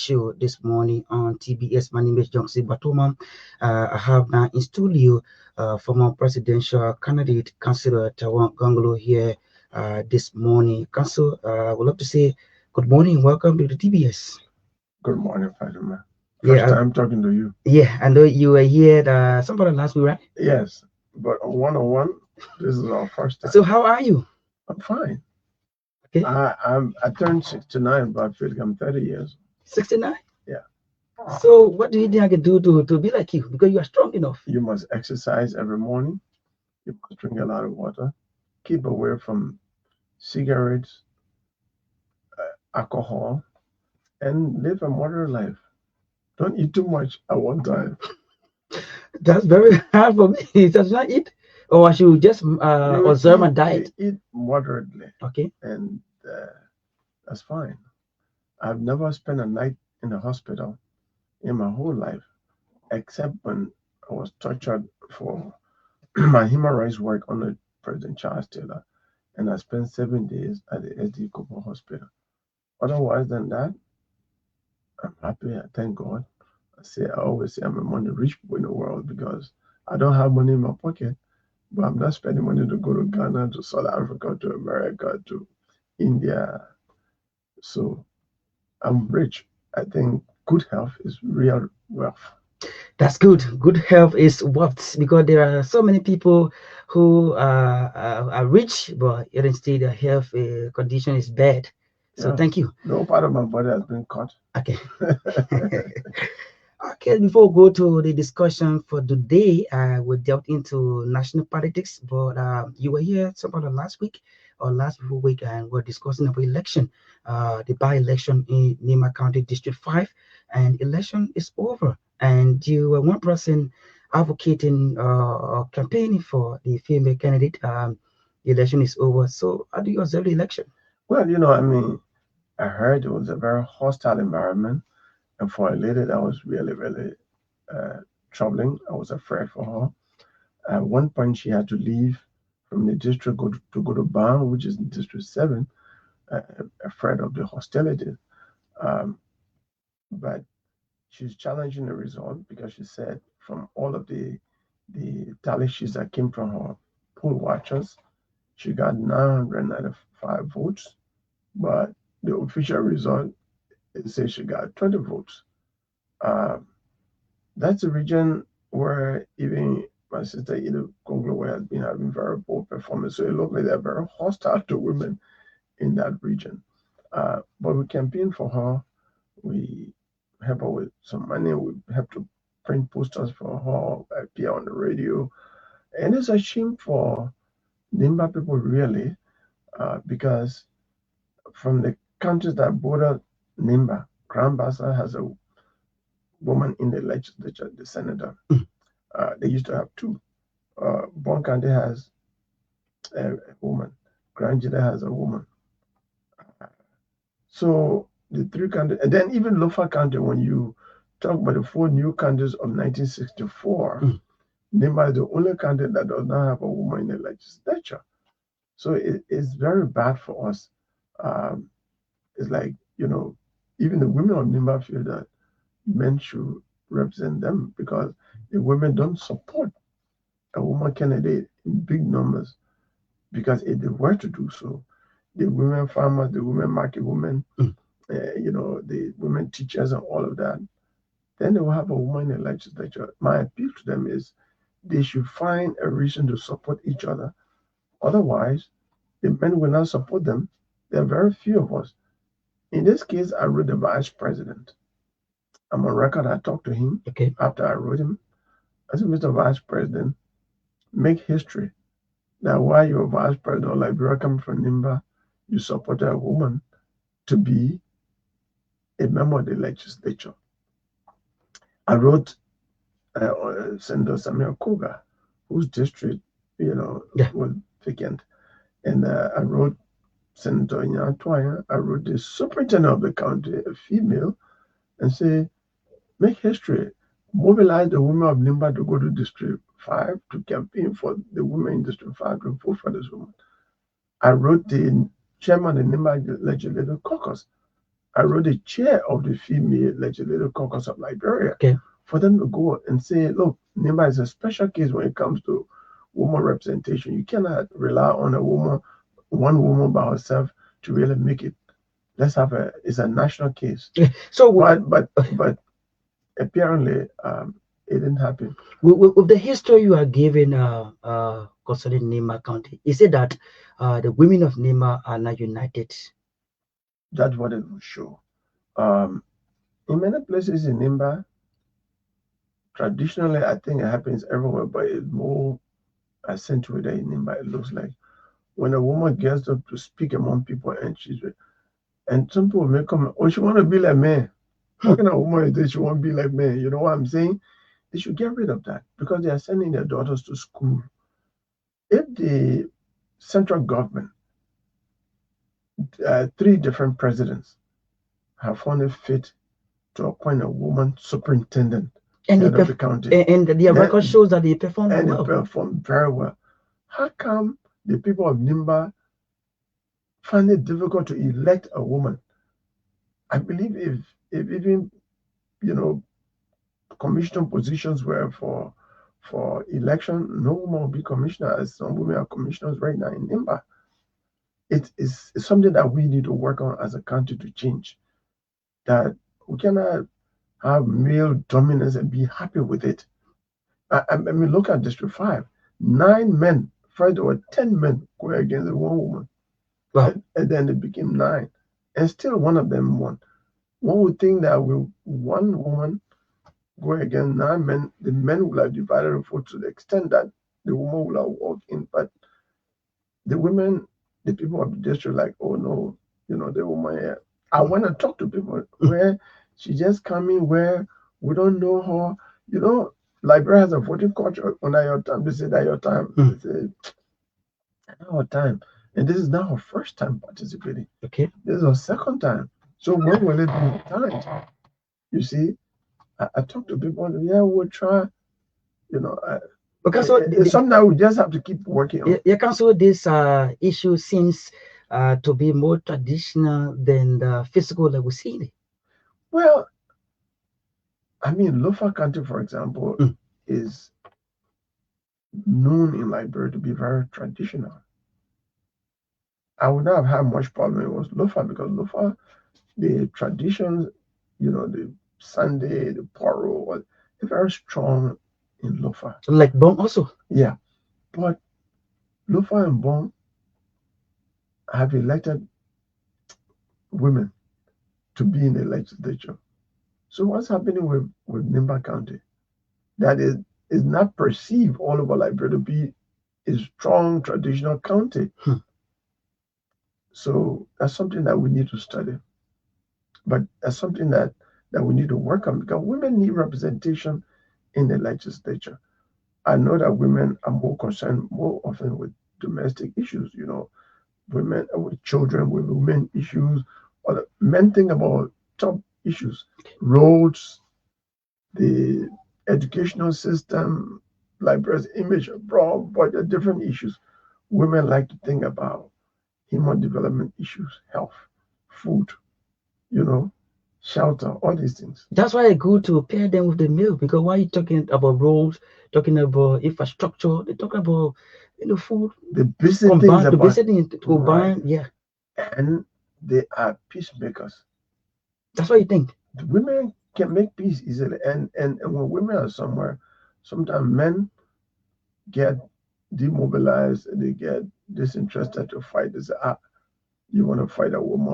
show this morning on TBS. My name is Gbarntolmah. I have now in studio former presidential candidate, Councillor Tiawan Gongloe here this morning. Council, I would love to say good morning. Welcome to the TBS. Good morning, Fatima. First time talking to you. Yeah, I know you were here somebody last week, right? Yes, but one-on-one, this is our first time. So how are you? I'm fine. Okay. I turned 69, but I feel like I'm 30 years. 69? Yeah. So what do you think I can do to be like you? Because you are strong enough. You must exercise every morning. You must drink a lot of water. Keep away from cigarettes, alcohol, and live a moderate life. Don't eat too much at one time. That's very hard for me. Does not eat, or I should just observe my diet. You eat moderately. Okay. And that's fine. I've never spent a night in the hospital in my whole life, except when I was tortured for my human rights work under President Charles Taylor, and I spent 7 days at the SD Cooper Hospital. Otherwise than that, I'm happy. I thank God. I always say I'm among the rich people in the world because I don't have money in my pocket, but I'm not spending money to go to Ghana, to South Africa, to America, to India. So I'm rich. I think good health is real wealth. That's good. Good health is wealth because there are so many people who are rich, but instead their health condition is bad. So Yes. thank you. No part of my body has been cut. Okay. Okay, before we go to the discussion for today, we delved into national politics, but you were here sometime last week or last week, and we're discussing about election, the by-election in Nima County District 5, and election is over, and you were one person advocating or campaigning for the female candidate. The election is over, so how do you observe the election? Well, I heard it was a very hostile environment, and for a lady that was really, really uh, troubling. I was afraid for her. At one point, she had to leave from the district to go to Ban, which is in District 7, uh, afraid of the hostility. Um, but she's challenging the result because she said from all of the tally sheets that came from her poll watchers, she got 995 votes, but the official result it says she got 20 votes. Uh, that's a region where even my sister Ida Gongloe has been having very poor performance. So it looks like they're very hostile to women in that region. But we campaigned for her. We help her with some money. We help to print posters for her, appear on the radio. And it's a shame for Nimba people, really, because from the countries that border Nimba, Grand Bassa has a woman in the legislature, the senator. They used to have two. Bon County has a woman. Grand Jide has a woman. So the three counties, and then even Lofa County, when you talk about the four new counties of 1964, Nimba is the only county that does not have a woman in the legislature. So it's very bad for us. It's like, even the women of Nimba feel that men should represent them because the women don't support a woman candidate in big numbers because if they were to do so, the women farmers, the women market women, the women teachers and all of that, then they will have a woman in the legislature. My appeal to them is they should find a reason to support each other. Otherwise, the men will not support them. There are very few of us. In this case, I wrote the vice president. I'm on record. I talked to him after I wrote him. I said, Mr. Vice President, make history. That while you're vice president of Liberia coming from Nimba, you supported a woman to be a member of the legislature. I wrote Senator Samuel Koga, whose district, was vacant. And I wrote Senator Nyatwaya. I wrote the superintendent of the county, a female, and say, make history. Mobilize the women of Nimba to go to District 5 to campaign for the women in District 5 to vote for this woman. I wrote the chairman of the Nimba Legislative Caucus. I wrote the chair of the female legislative caucus of Liberia Okay. for them to go and say, look, NIMBA is a special case when it comes to woman representation. You cannot rely on one woman by herself to really make it. Let's have it's a national case. So But apparently it didn't happen. With the history you are giving concerning Nema County, is it that the women of Nema are not united? That's what it will show. Um, in many places in Nimba, traditionally, I think it happens everywhere, but it's more accentuated in Nimba. It looks like when a woman gets up to speak among people and some people may come, oh, she want to be like man. What kind of woman is this? She want to be like man. You know what I'm saying? They should get rid of that because they are sending their daughters to school. If the central government, three different presidents, have found it fit to appoint a woman superintendent And head of the county, and their record shows that they perform and well. they perform very well. How come the people of Nimba find it difficult to elect a woman? I believe if even commissioner positions were for election, no woman will be commissioner, as some women are commissioners right now in Nimba. It is something that we need to work on as a country to change. That we cannot have male dominance and be happy with it. I mean, look at District 5. 9 men, first there were 10 men going against one woman. Wow. And then it became 9. And still one of them won. One would think that with one woman going against 9 men, the men will have divided the vote to the extent that the woman will have walked in. But the women, the people of the district, like, oh no, the woman here. I want to talk to people where she just come in where we don't know her. Liberia has a voting culture. When I your time, they say that your time. They say, not her time. And this is not her first time participating. Okay. This is her second time. So when will it be time? You see, I talk to people, yeah, we'll try. Okay, so sometimes we just have to keep working on. Yeah, Council, this issue seems to be more traditional than the physical that we see. Well, I mean, Lofa County, for example, is known in Liberia to be very traditional. I would not have had much problem with Lofa because Lofa, the traditions, the Sunday, the Poro, they're very strong in Lofa. Like Bon also? Yeah. But Lofa and Bon have elected women to be in the legislature. So what's happening with Nimba County? That is not perceived all over Liberia to be a strong traditional county. So that's something that we need to study. But that's something that we need to work on because women need representation in the legislature. I know that women are more concerned more often with domestic issues, women with children, with women issues, or men think about top issues, roads, the educational system, Liberia's image abroad, but there are different issues. Women like to think about human development issues, health, food, shelter, all these things. That's why I go to pair them with the male because why are you talking about roads, talking about infrastructure, they talk about food. The basic things about the basic things combined, right. Yeah. And they are peacemakers. That's what you think. The women can make peace easily, and when women are somewhere, sometimes men get demobilized, they get disinterested to fight. They say, you want to fight a woman,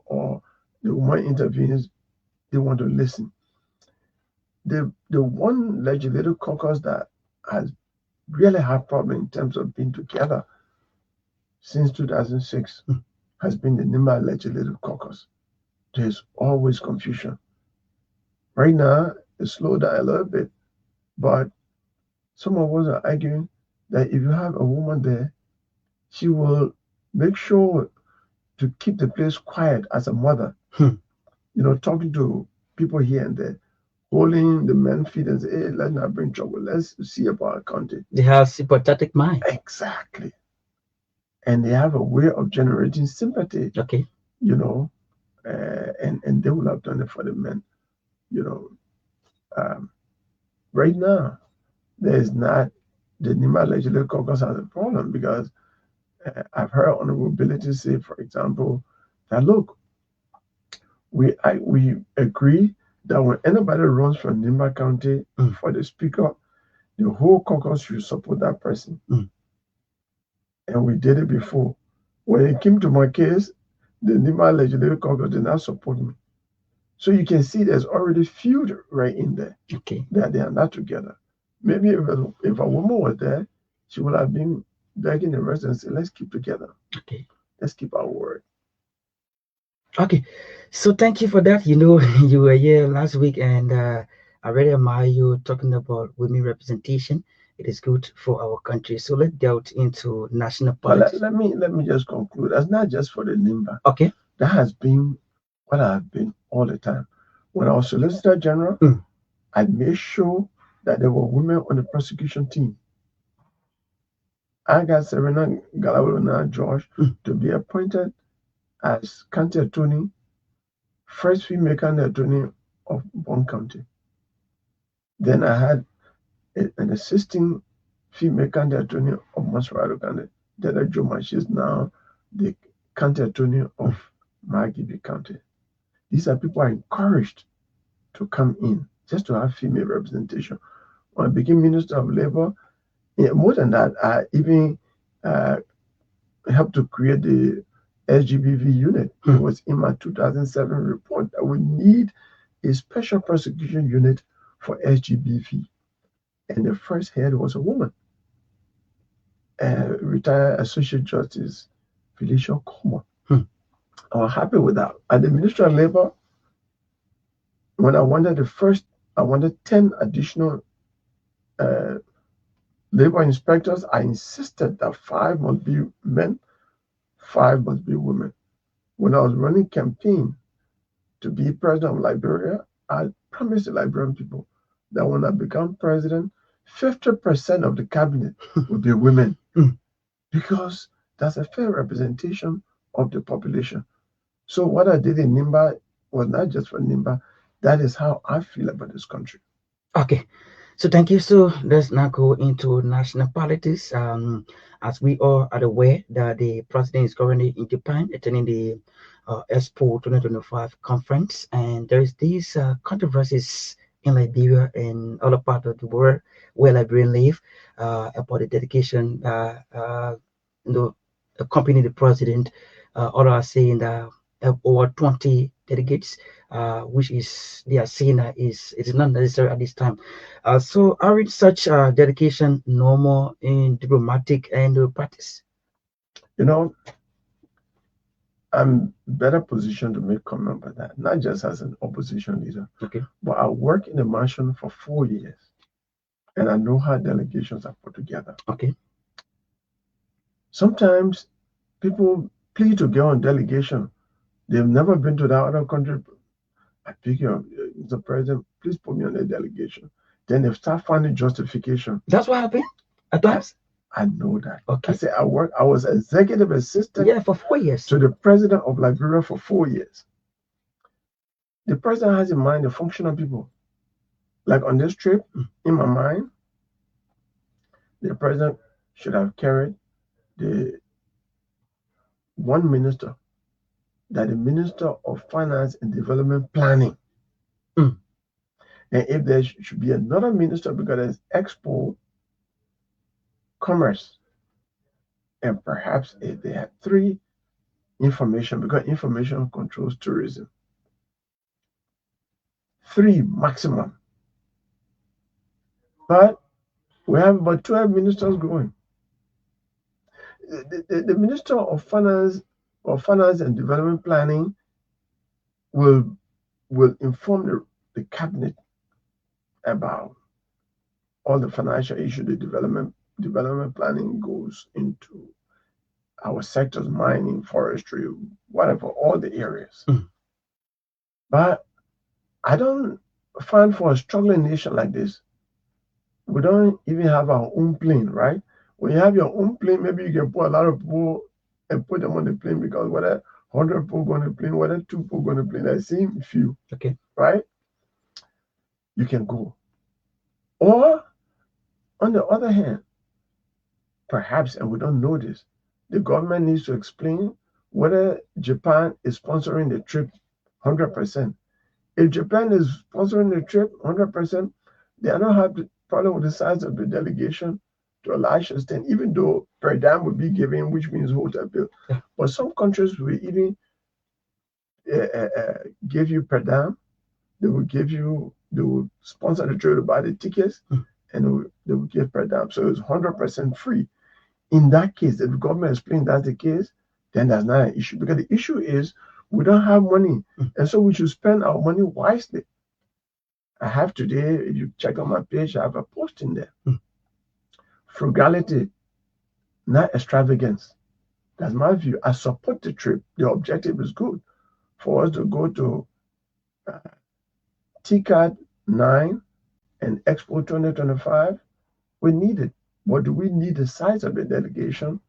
or the woman intervenes, they want to listen. The one legislative caucus that has really had problem in terms of being together since 2006 has been the Nimba Legislative Caucus. There's always confusion. Right now, it's slowed down a little bit, but some of us are arguing that if you have a woman there, she will make sure to keep the place quiet as a mother. Talking to people here and there, holding the men's feet and say, hey, let's not bring trouble. Let's see about our country. They have sympathetic mind. Exactly. And they have a way of generating sympathy. Okay. and they will have done it for the men. You know, um, right now there is not the Nima Legislative Caucus has a problem because I've heard Honorable Ability say, for example, that look, we agree that when anybody runs from Nimba County for the speaker, the whole caucus should support that person. And we did it before. When it came to my case, the Nimba Legislative Caucus did not support me. So you can see there's already feud right in there. Okay. That they are not together. Maybe if a woman was there, she would have been begging the rest and say, let's keep together. Okay. Let's keep our word. Okay. So thank you for that. You know, you were here last week, and I really admire you talking about women representation. It is good for our country. So let's delve into national But politics. let me just conclude. That's not just for the Nimba. Okay. That has been what I've been all the time. When I was Solicitor General, I made sure that there were women on the prosecution team. I got Serena Galawuna George to be appointed as county attorney, first female county attorney of Bond County. Then I had an assisting female county attorney of Maswarado County, Dada Joma. She's now the county attorney of Margibi County. These are people are encouraged to come in just to have female representation. When I became Minister of Labor, more than that, I even helped to create the SGBV unit. It was in my 2007 report that we need a special prosecution unit for SGBV. And the first head was a woman, retired Associate Justice Felicia Comer. I was happy with that. At the Ministry of Labor, when I wanted 10 additional labor inspectors. I insisted that 5 must be men, 5 must be women. When I was running campaign to be president of Liberia, I promised the Liberian people that when I become president, 50% of the cabinet would be women because that's a fair representation of the population. So what I did in Nimba was not just for Nimba. That is how I feel about this country. Okay. So thank you. So let's now go into national politics. As we all are aware that the president is currently in Japan attending the Expo 2025 conference, and there is these controversies in Liberia and other part of the world where Liberians live about the dedication you know, accompanying the president. Others are saying that over 20 delegates, which is they are saying that is it is not necessary at this time. So are such dedication normal in diplomatic and practice? You know, I'm better positioned to make comment about that, not just as an opposition leader, Okay. but I worked in the mansion for 4 years, and I know how delegations are put together. Okay. Sometimes people plead to get on delegation. They've never been to that other country. I pick you up, Mr. President, please put me on the delegation. Then they start finding justification. That's what happened at times. I know that. Okay. I said I was executive assistant for 4 years to the president of Liberia for 4 years. The president has in mind the functional people. Like on this trip, in my mind, the president should have carried the one minister, that the Minister of Finance and Development Planning. And if there should be another minister, because there's Expo, Commerce, and perhaps if they have 3, information, because information controls tourism. 3 maximum. But we have about 12 ministers going. The Minister of Finance and Development Planning will inform the cabinet about all the financial issues. The development planning goes into our sectors: mining, forestry, whatever, all the areas. But I don't find for a struggling nation like this, we don't even have our own plane, right? When you have your own plane, maybe you can put a lot of people and put them on the plane, because 100 people go on a plane, whether 2 people go on a plane, I see few. Okay. Right? You can go. Or, on the other hand, perhaps, and we don't know this, the government needs to explain whether Japan is sponsoring the trip 100%. If Japan is sponsoring the trip 100%, they don't have the problem with the size of the delegation to a large extent, even though per diem would be given, which means hotel bill. Yeah. But some countries will even give you per diem. They will sponsor the trip to buy the tickets, and they will give per diem. So it's 100% free. In that case, if the government explains that's the case, then that's not an issue. Because the issue is we don't have money, and so we should spend our money wisely. I have today, if you check on my page, I have a post in there. Frugality, not extravagance. That's my view. I support the trip. The objective is good. For us to go to TCAD 9 and Expo 2025, we need it. But do we need the size of the delegation,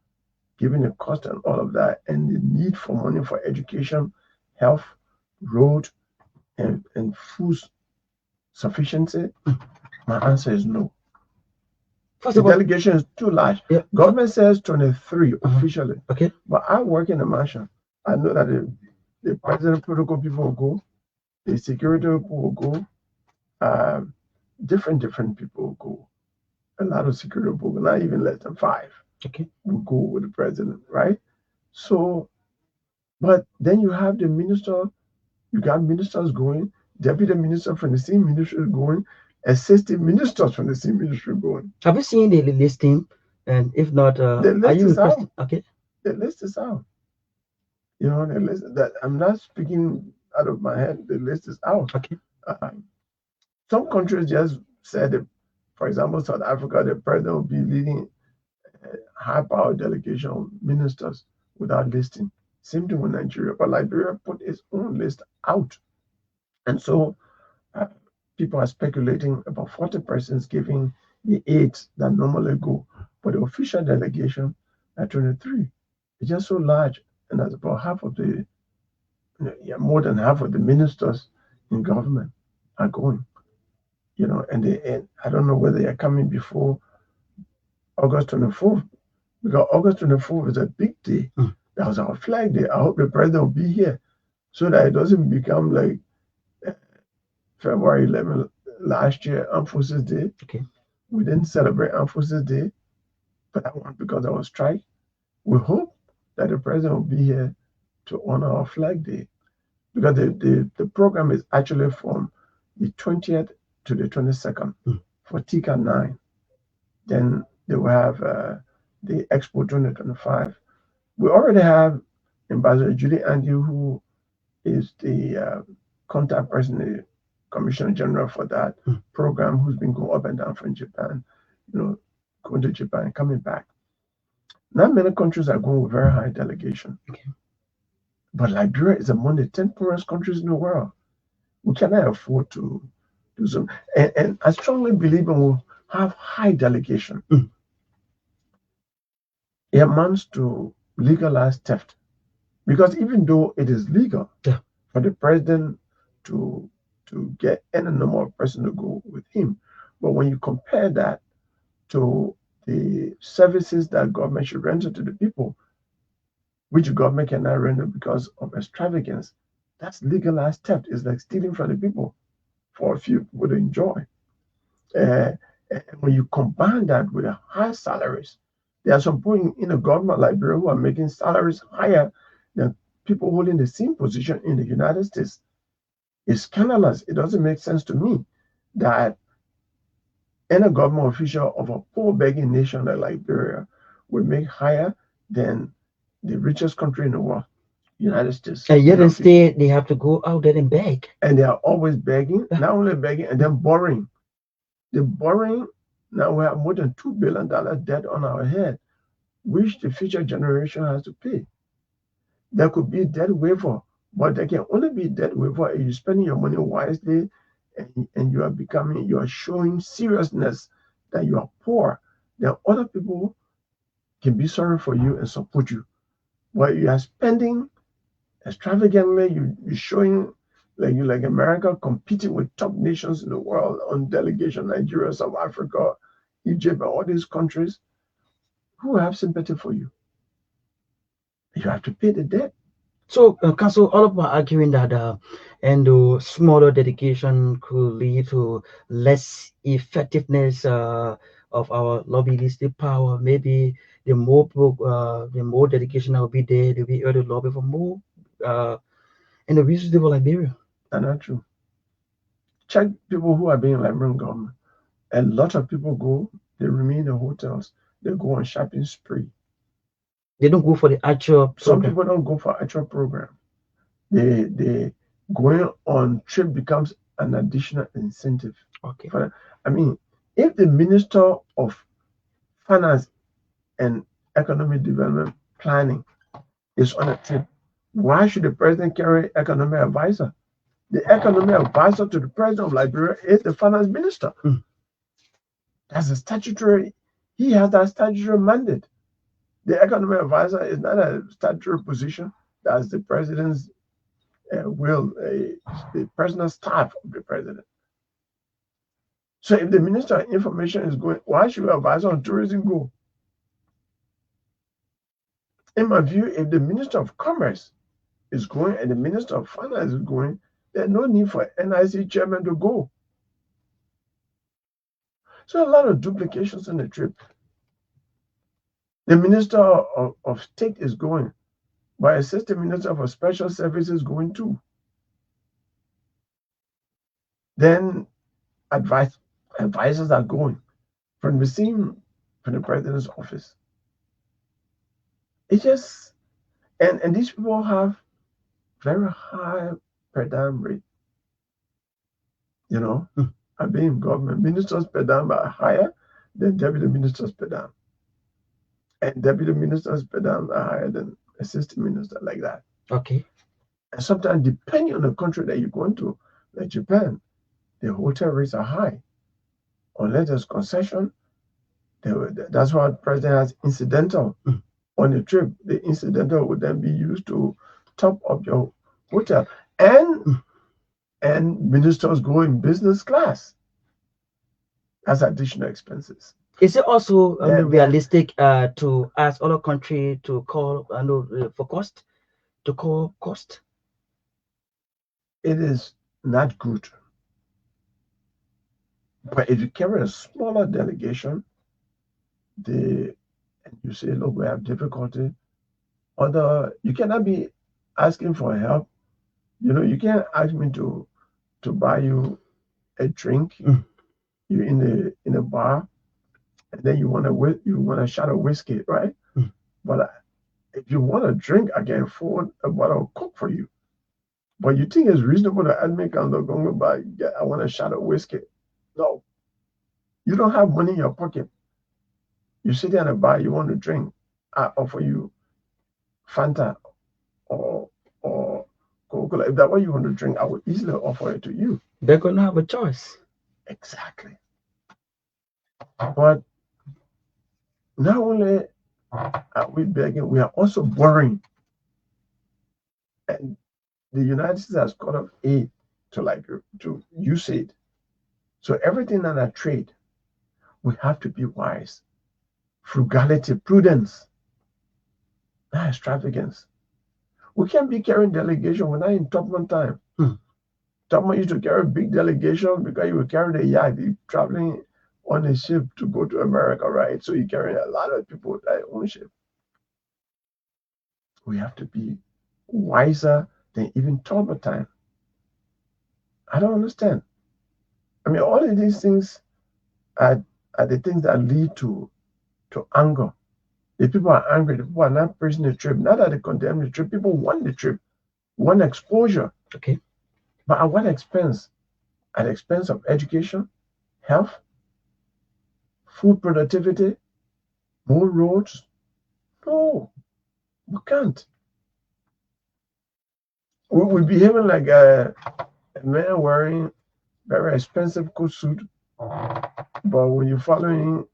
given the cost and all of that, and the need for money for education, health, road, and food sufficiency? My answer is no. First The of all, delegation is too large. yeah. Government says 23 officially. Okay. But I work in a mansion. I know that the president protocol people will go, the security people will go, different people will go. A lot of security people, not even less than 5, Okay. will go with the president, right? So, but then you have the minister, you got ministers going, deputy minister from the same ministry going, assistant ministers from the same ministry going. Have you seen the listing? And if not, The are list you is out. requesting? Okay. The list is out. You know, the list that I'm not speaking out of my head. The list is out. Okay. Some countries just said, that, for example, South Africa, the president will be leading high-power delegation of ministers without listing. Same thing with Nigeria, but Liberia put its own list out, and so people are speculating about 40 persons giving the aid that normally go, but the official delegation at 23. It's just so large, and that's about half of the, more than half of the ministers in government are going. You know, and I don't know whether they're coming before August 24th, because August 24th is a big day. That was our flag day. I hope the president will be here so that it doesn't become like February 11th last year, Armed Forces Day. Okay. We didn't celebrate Armed Forces Day, but that one because there was strike. We hope that the president will be here to honor our flag day, because the program is actually from the 20th to the 22nd for TICA 9. Then they will have the Expo 2025. We already have Ambassador Julie Andy, who is the contact person, the Commissioner General for that program, who's been going up and down from Japan, going to Japan and coming back. Not many countries are going with very high delegation. Okay. But Liberia is among the 10 poorest countries in the world. We cannot afford to do some. And I strongly believe we will have high delegation. It amounts to legalized theft. Because even though it is legal for the president to get any number of person to go with him, but when you compare that to the services that government should render to the people, which government cannot render because of extravagance, that's legalized theft. It's like stealing from the people for a few people to enjoy. And when you combine that with the high salaries, there are some people in the government like Liberia who are making salaries higher than people holding the same position in the United States. It's scandalous. It doesn't make sense to me that any government official of a poor begging nation like Liberia would make higher than the richest country in the world, United States. And yet instead they have to go out there and beg. And they are always begging, not only begging, and then borrowing. The borrowing, now we have more than $2 billion debt on our head, which the future generation has to pay. There could be debt waiver, but there can only be debt waiver if you're spending your money wisely and you are showing seriousness that you are poor. Then other people can be sorry for you and support you. But you are spending extravagantly. You're showing like America competing with top nations in the world on delegation, Nigeria, South Africa, Egypt, all these countries who have sympathy for you. You have to pay the debt. So, Council, all of us are arguing that and smaller dedication could lead to less effectiveness of our lobbyistic power. Maybe the more dedication that will be there, they'll be able to lobby for more uh, in the reasonable Liberia. That's not true. Check people who are being Liberian government. A lot of people go, they remain in hotels, they go on shopping spree. They don't go for the actual Some program. people don't go for actual program. They going on trip becomes an additional incentive. Okay. I mean, if the Minister of Finance and Economic Development Planning is on a trip, why should the president carry economic advisor? The economic advisor to the president of Liberia is the finance minister. That's a statutory, he has that statutory mandate. The economic advisor is not a statutory position. That's the president's the personal staff of the president. So if the minister of information is going, why should the advisor on tourism go? In my view, if the minister of commerce is going and the minister of finance is going, there's no need for NIC chairman to go. So a lot of duplications on the trip. The minister of state is going, but assistant minister for special services is going too. Then advisors are going from the president's office. It's just, and these people have very high per diem rate. You know, I being government, ministers per diem are higher than deputy ministers per diem. And deputy ministers per diem are higher than assistant minister, like that. Okay. And sometimes, depending on the country that you're going to, like Japan, the hotel rates are high. Unless there's concession, that's why the president has incidental on the trip. The incidental would then be used to top up your hotel. And ministers go in business class as additional expenses. Is it also realistic to ask other country to call for cost? To call cost? It is not good. But if you carry a smaller delegation, and you say, look, we have difficulty, you cannot be asking for help. You know, you can't ask me to buy you a drink. You're in a bar, and then you want a shot of whiskey, right? But if you want a drink, I can afford a bottle of Coke for you. But you think it's reasonable to ask me, I want a shot of whiskey? No. You don't have money in your pocket. You sit there in a bar, you want to drink. I offer you Fanta or Coca-Cola. If that's what you want to drink, I would easily offer it to you. They're going to have a choice. Exactly. But not only are we begging, we are also borrowing. And the United States has cut off aid to USAID. So everything that I trade, we have to be wise. Frugality, prudence, not extravagance. We can't be carrying delegation. We're not in Topman time. Topman used to carry a big delegation because he would carry the yacht. He's traveling on a ship to go to America, right? So he carried a lot of people with their own ship. We have to be wiser than even Topman time. I don't understand. I mean, all of these things are the things that lead to anger. The people are angry. The people are not praising the trip. Not that they condemn the trip. People want the trip, want exposure. Okay. But at what expense? At the expense of education, health, food productivity, more roads? No, we can't. We're behaving like a man wearing very expensive coat suit, but when you're following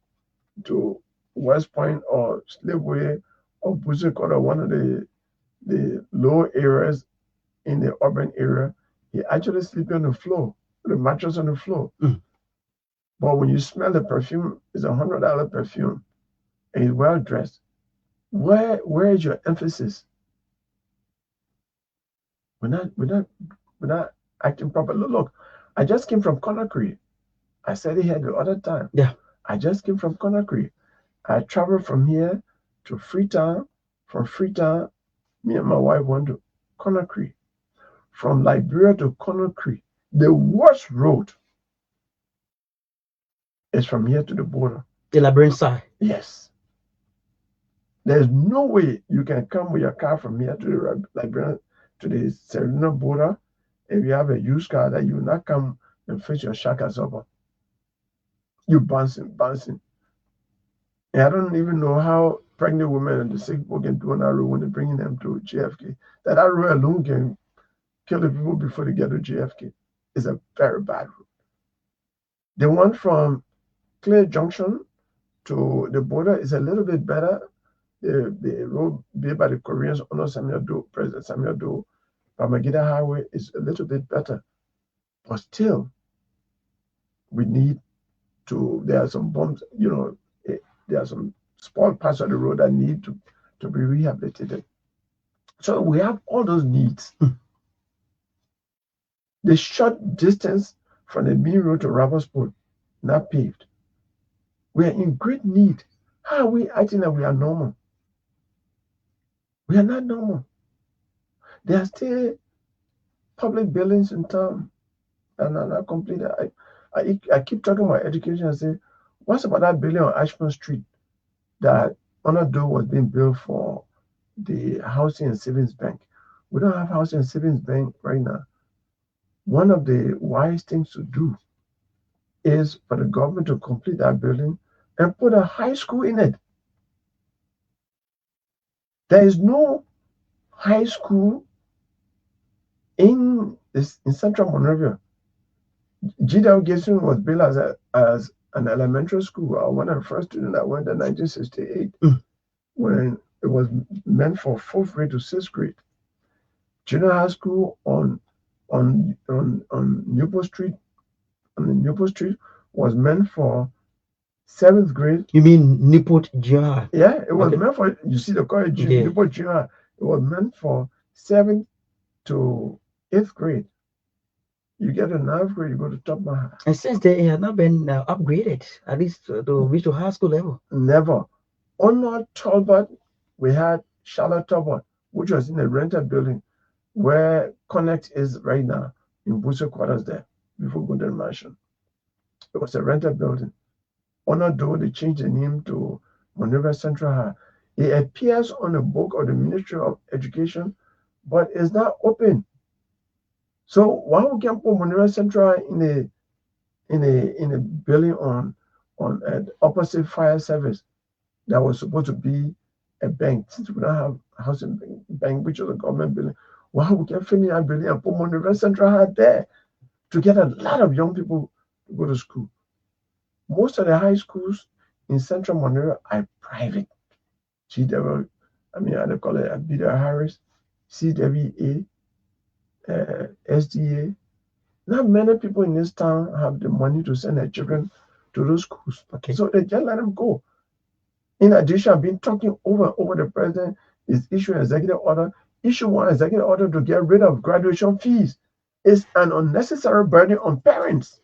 to West Point or Slipway or Buzik or one of the the low areas in the urban area, he actually sleep on the floor, the mattress on the floor. But when you smell the perfume, it's $100 perfume, and he's well dressed. Where is your emphasis? We're not acting proper. Look, I just came from Conakry. I said it here the other time. Yeah. I just came from Conakry. I traveled from here to Freetown. From Freetown, me and my wife went to Conakry. From Liberia to Conakry, the worst road is from here to the border. The Liberian side. Yes. There's no way you can come with your car from here to the Liberian to the Sierra Leone border if you have a used car that you will not come and fix your shaka over. You bouncing. And I don't even know how pregnant women and the sick people can do on that road when they're bringing them to JFK. That road alone can kill the people before they get to JFK. It's a very bad road. The one from Cllr Junction to the border is a little bit better. The road built by the Koreans under President Samuel Doe, Bamagida Highway is a little bit better. But still, we need to, there are some bumps, there are some small parts of the road that need to be rehabilitated. So we have all those needs. The short distance from the main road to Ravenswood, not paved. We are in great need. How are we acting that we are normal? We are not normal. There are still public buildings in town that are not completed. I keep talking about education and say, what's about that building on Ashburn Street that Doe was being built for the Housing and Savings Bank? We don't have Housing and Savings Bank right now. One of the wise things to do is for the government to complete that building and put a high school in it. There is no high school in Central Monrovia. GW Gibson was built as an elementary school. One of the first students that went in 1968 when it was meant for 4th grade to 6th grade. Junior high school on Newport Street, was meant for 7th grade. You mean Newport Junior? Yeah, it was meant for, you see the college, Newport Junior. It was meant for 7th to 8th grade. You get a 9th grade, you go to Topma. And since they have not been upgraded, at least to reach to high school level? Never. On Talbot, we had Charlotte Talbot, which was in a rented building where Connect is right now, in Busa Quarters there, before Golden Mansion. It was a rented building. Though they changed the name to Monrovia Central High. It appears on the book of the Ministry of Education, but it's not open. So why we can't put Monrovia Central in a building on opposite fire service that was supposed to be a bank, since we don't have housing bank, which is a government building? Why we can't finish that building and put Monrovia Central High there to get a lot of young people to go to school? Most of the high schools in Central Monrovia are private. GW, I call it Abida Harris, CWA, SDA. Not many people in this town have the money to send their children to those schools. Okay. So they just let them go. In addition, I've been talking over the president is issuing executive order. Issue one executive order to get rid of graduation fees. It's an unnecessary burden on parents.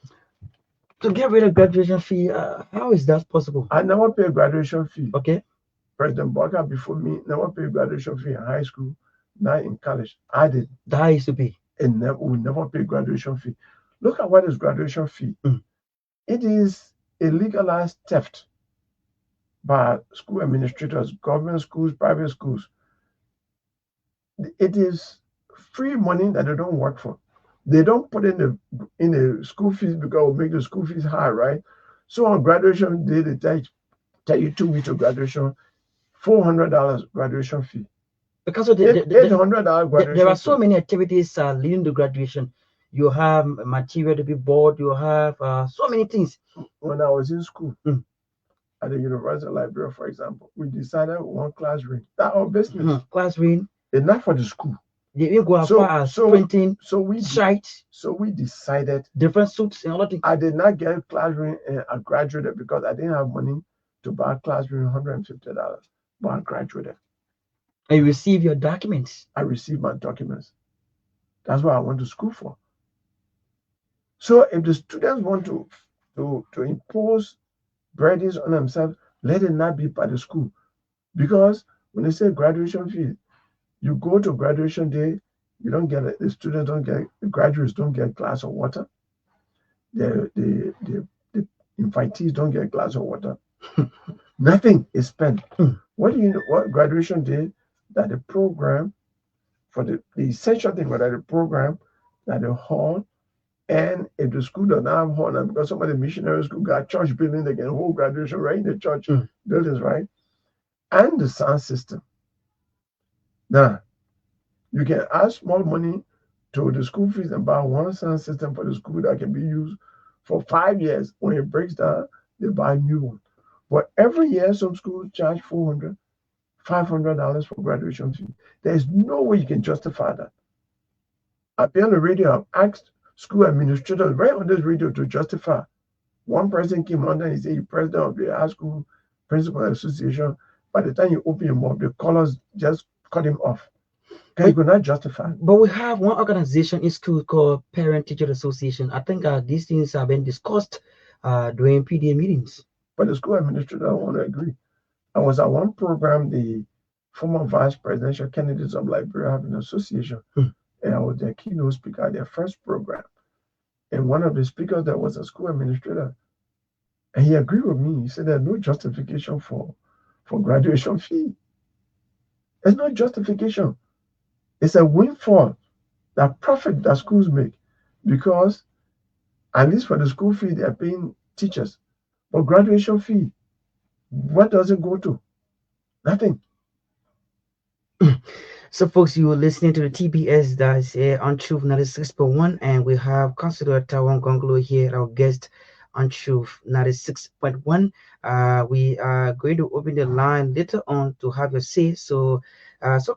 To get rid of graduation fee, how is that possible? I never paid graduation fee. Okay. President Barker before me never paid graduation fee in high school, not in college. I did. That used to be. And we never paid graduation fee. Look at what is graduation fee. It is a legalized theft by school administrators, government schools, private schools. It is free money that they don't work for. They don't put in the school fees because it will make the school fees high, right? So on graduation day, they tell you 2 weeks of graduation, $400 graduation fee. Because of $800 graduation there are so many activities leading to graduation. You have material to be bought. You have so many things. When I was in school, at the University Library, for example, we decided we want class ring. That's our business. Class ring. enough for the school. They even go as far as printing sites. So we decided different suits and all that. I did not get classroom a graduate because I didn't have money to buy a classroom $150. But I graduated. And you receive your documents. I received my documents. That's what I went to school for. So if the students want to impose burdens on themselves, let it not be by the school. Because when they say graduation fee, you go to graduation day, you don't get it. The students don't get, the graduates don't get a glass of water. The invitees don't get a glass of water. Nothing is spent. What do you know? What graduation day that the program for the essential thing was that the program, that the hall, and if the school does not have hall, now because some of the missionary school got church building, they can hold graduation right in the church buildings, right? And the sound system. Now, you can add small money to the school fees and buy one sound system for the school that can be used for 5 years. When it breaks down, they buy a new one. But every year, some schools charge $400, $500 for graduation fee. There's no way you can justify that. I've been on the radio, I've asked school administrators right on this radio to justify. One person came on and he said, "You president of the high school principal association. By the time you open your mouth, the colors just cut him off. Because you could not justify. But we have one organization in school called Parent Teacher Association. I think these things have been discussed during PDA meetings. But the school administrator don't want to agree. I was at one program, the former vice presidential candidates of Liberia have an association. And I was their keynote speaker at their first program. And one of the speakers there was a school administrator. And he agreed with me. He said there's no justification for graduation fee. There's no justification. It's a windfall, that profit that schools make, because at least for the school fee, they're paying teachers. But graduation fee, what does it go to? Nothing. So, folks, you were listening to the TBS that's on Truth 96.1, and we have Councillor Tiawan Gongloe here, our guest on Truth 96.1. We are going to open the line later on to have your say. So,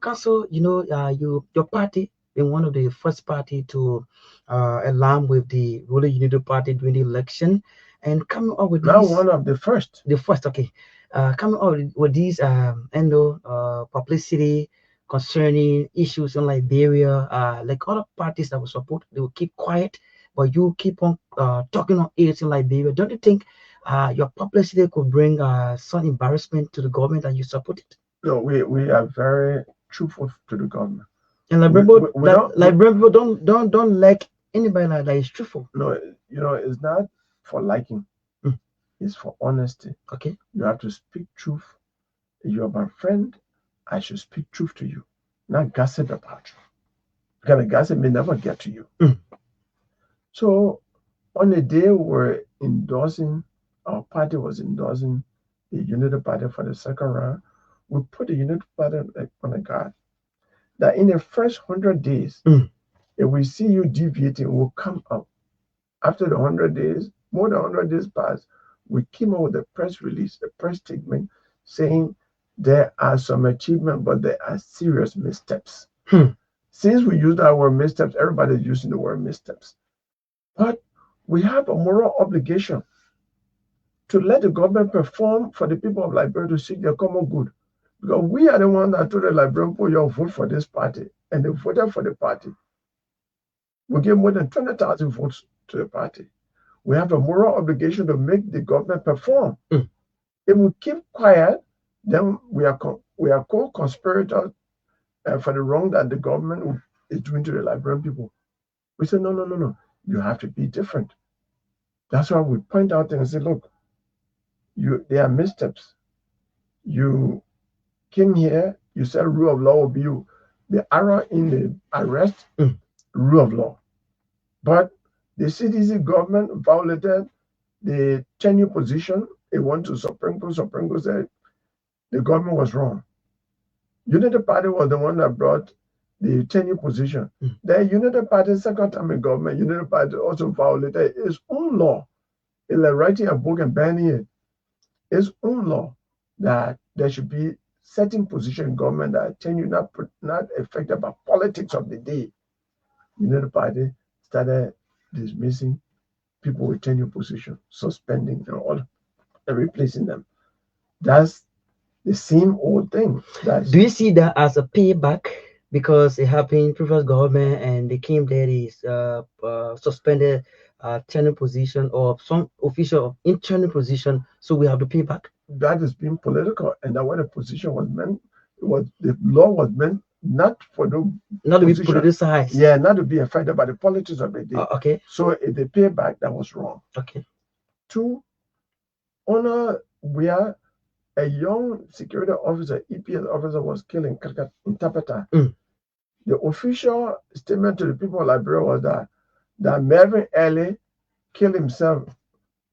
Council, your party been one of the first party to align with the ruling unity party during the election, and coming up with now one of the first. The first, okay. Coming up with these publicity concerning issues in Liberia, like other parties that will support, they will keep quiet, but you keep on talking on it in Liberia. Don't you think your publicity could bring some embarrassment to the government that you support it? No, we are very truthful to the government. And Liberia people don't like anybody that is truthful. No, it's not for liking. It's for honesty. Okay. You have to speak truth. If you're my friend, I should speak truth to you, not gossip about you. Because the gossip may never get to you. So on the day we're endorsing, our party was endorsing the Unity Party for the second round, we put the Unity Party on a guard. That in the first 100 days, if we see you deviating, we'll come out. After the 100 days, more than 100 days passed, we came out with a press release, a press statement saying there are some achievements, but there are serious missteps. Since we use that word missteps, everybody's using the word missteps. But we have a moral obligation to let the government perform for the people of Liberia to seek their common good. Because we are the ones that told the Liberian people, you vote for this party, and they voted for the party. We gave more than 20,000 votes to the party. We have a moral obligation to make the government perform. If we keep quiet, then we are co-conspirators for the wrong that the government is doing to the Liberian people. We say, no. You have to be different. That's why we point out things and say, look, there are missteps. You came here, you said rule of law will be you. The error in the arrest, rule of law. But the CDC government violated the tenure position. It went to Supreme Court. Supreme Court said the government was wrong. Unity Party was the one that brought the tenure position. The Unity Party, second time in government, Unity Party also violated its own law. It's like writing a book and banning it. Its own law that there should be certain position in government that attend you not affected by politics of the day, the party started dismissing people with tenure position, suspending and all and replacing them. That's the same old thing. Do you see that as a payback? Because it happened in previous government and they came there, is suspended tenure position or some official internal position. So we have to pay back. That is being political, and that what the position was meant, the law was meant not for the not to be politicized. Yeah, not to be affected by the politics of the day. Okay. So if they pay back, that was wrong. Okay. Two, honor where a young security officer, EPS officer, was killed in Tapeta. The official statement to the people of Liberia was that Mervyn Early killed himself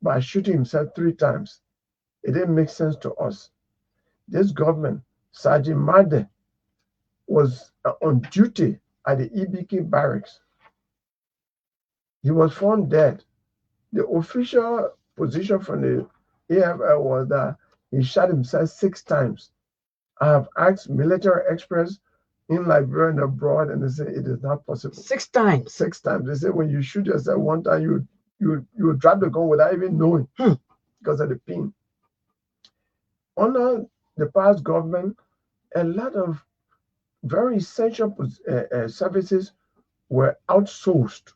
by shooting himself 3 times. It didn't make sense to us. This government, Sergeant Made, was on duty at the EBK barracks. He was found dead. The official position from the AFL was that he shot himself 6 times. I have asked military experts in Liberia and abroad, and they say it is not possible. 6 times. 6 times. They say when you shoot yourself one time, you drop the gun without even knowing because of the pain. Under the past government, a lot of very essential services were outsourced,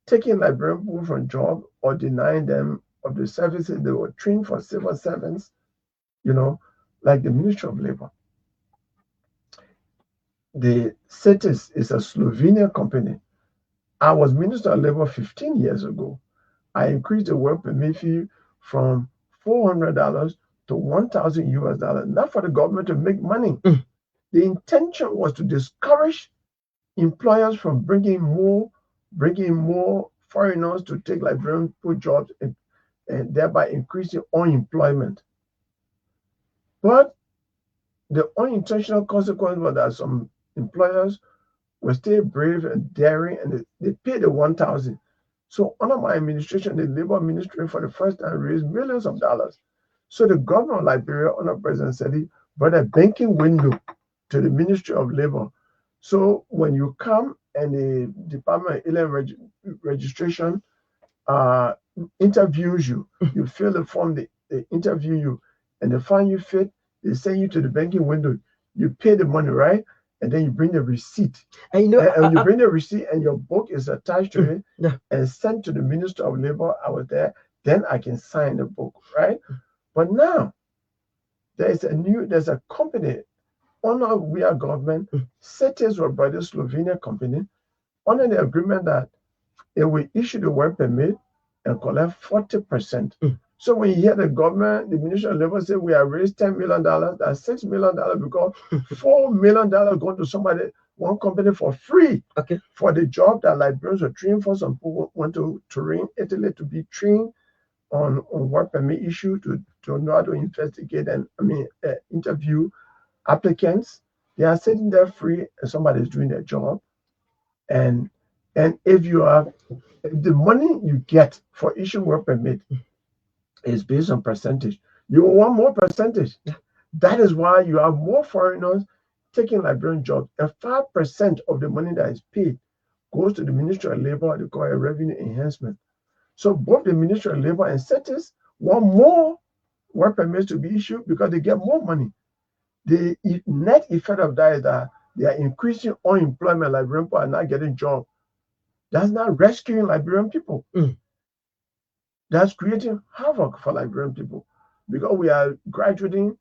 taking Liberian people from job or denying them of the services they were trained for civil servants, like the Ministry of Labor. The CITES is a Slovenian company. I was Minister of Labor 15 years ago. I increased the work permit fee from $400 to $1,000 US, not for the government to make money. The intention was to discourage employers from bringing more foreigners to take Liberian jobs and thereby increasing unemployment. But the unintentional consequence was that some employers were still brave and daring, and they paid the $1,000. So under my administration, the Labor Ministry for the first time raised millions of dollars. So the government of Liberia under President Sedi brought a banking window to the Ministry of Labor. So when you come and the Department of Alien Registration interviews you, you fill the form, they interview you, and they find you fit, they send you to the banking window. You pay the money, right? And then you bring the receipt. And you bring the receipt and your book is attached to it and sent to the Minister of Labor. I was there. Then I can sign the book, right? But now there's a company under we are government. CITES were by the Slovenian company under the agreement that it will issue the work permit and collect 40%. So when you hear the government, the Ministry of Labor say we have raised $10 million, that's $6 million because $4 million going to one company for free for the job that Liberians are trained for. Some people want to Turin, Italy to be trained on work permit issue to know how to investigate and interview applicants. They are sitting there free and somebody is doing their job. And if the money you get for issuing work permit is based on percentage, you want more percentage. That is why you have more foreigners taking Liberian jobs. And 5% of the money that is paid goes to the Ministry of Labor. They call it revenue enhancement. So both the Ministry of Labor and CITES want more work permits to be issued because they get more money. The net effect of that is that they are increasing unemployment. Liberian people are not getting jobs. That's not rescuing Liberian people. That's creating havoc for Liberian people because we are graduating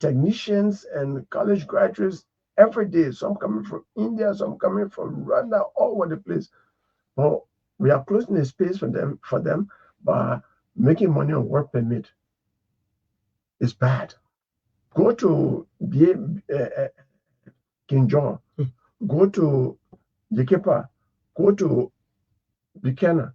technicians and college graduates every day. Some coming from India, some coming from Rwanda, all over the place. But we are closing the space for them by making money on work permit. It's bad. Go to King John, go to Yekepa, go to Buchanan.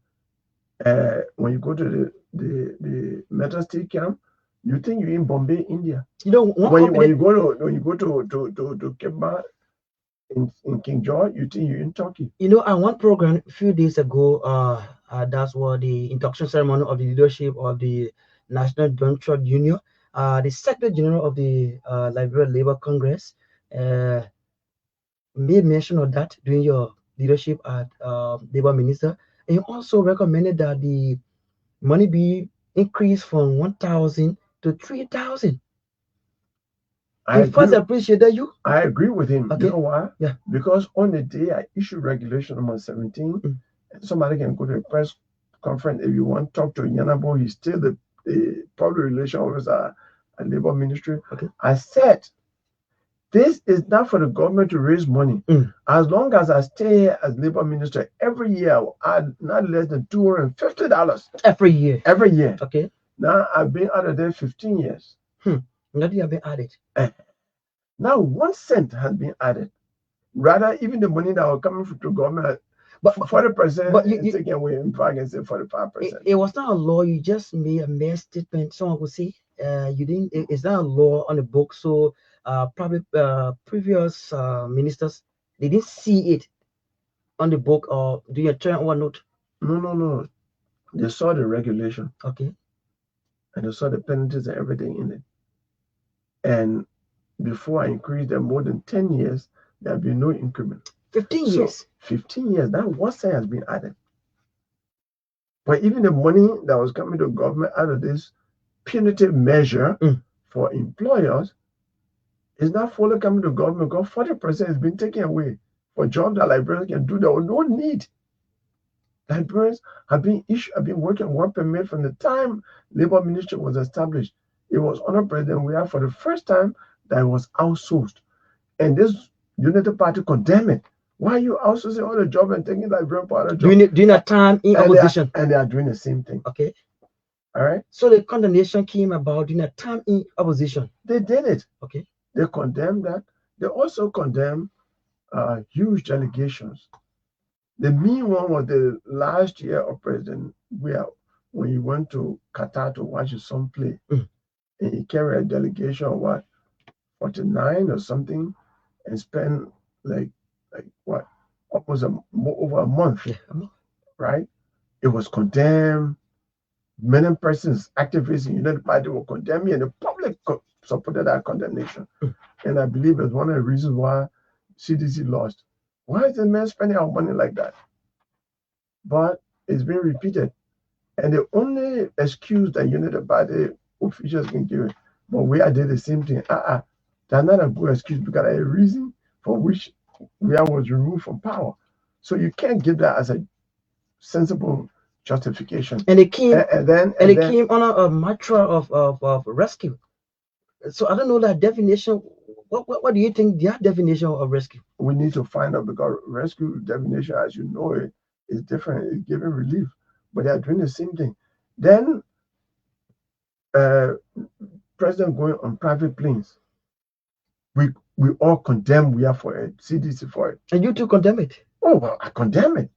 When you go to the metal steel camp, you think you're in Bombay, India. When you go to Keba in King George, you think you're in Turkey. On one program a few days ago, that's what the induction ceremony of the leadership of the National Joint Trade Union. The Secretary General of the Liberia Labor Congress uh, made mention of that during your leadership at Labor Minister, and you also recommended that the money be increased from 1,000 to 3,000. I We first agree. appreciated you. I agree with him. Okay. You know why? Yeah. Because on the day I issued regulation number 17, and somebody can go to a press conference if you want to talk to Yanabo. He's still the public relations officer at Labor Ministry. Okay. I said, this is not for the government to raise money. As long as I stay here as Labor Minister, every year I will add not less than $250. Every year. Every year. Okay. Now I've been out of there 15 years. Nothing have been added. Now 1 cent has been added. Rather, even the money that was coming from the government, but 40% is taken away. In fact, I say 45%. It was not a law. You just made a mere statement. Someone would say, you didn't. It's not a law on the book. So probably previous ministers, they didn't see it on the book, or do you turn one note? No. They saw the regulation. Okay. And they saw the penalties and everything in it. And before I increased them more than 10 years, there have been no increment. 15 years. 15 years. That 1 cent has been added. But even the money that was coming to government out of this punitive measure for employers is not fully coming to government because 40% has been taken away for jobs that librarians can do. There was no need. Librarians have been working work permit from the time Labor Ministry was established. It was under President Weah for the first time that it was outsourced. And this United Party condemned it. Why are you outsourcing all the job and taking librarian part of the job? During that time in opposition. And they are doing the same thing. Okay. All right. So the condemnation came about during a time in opposition. They did it. Okay. They condemned that. They also condemned huge delegations. The main one was the last year of President Weah when he went to Qatar to watch his son play. And he carried a delegation of what, 49 or something, and spent like what, almost over a month. Yeah. Right? It was condemned. Many persons, activists in the United Party were condemning, and the public supported that condemnation. And I believe it's one of the reasons why CDC lost. Why is the man spending our money like that? But it's been repeated. And the only excuse that United Party officials can give, but we did the same thing. That's not a good excuse because there's a reason for which we was removed from power. So you can't give that as a sensible justification. And it came came on a mantra of rescue. So I don't know that definition. What do you think their definition of rescue? We need to find out because rescue definition, as you know it, is different. It's giving relief, but they are doing the same thing. Then president going on private planes. We all condemn we are for it, CDC for it. And you too condemn it? Oh, well, I condemn it.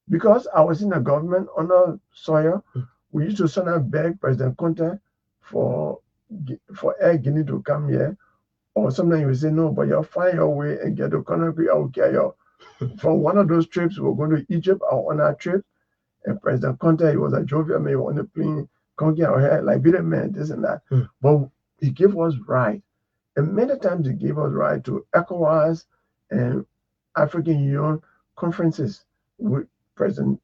Because I was in the government under Sawyer, we used to send out beg President Conte for Air Guinea to come here. Or sometimes you would say, no, but you'll find your way and get to Conakry, I will carry you. From one of those trips, we were going to Egypt on our trip. And President Conte, he was a jovial man, on the plane, come get our hair, Liberian man, this and that. But he gave us right. And many times he gave us right to ECOWAS and African Union conferences with President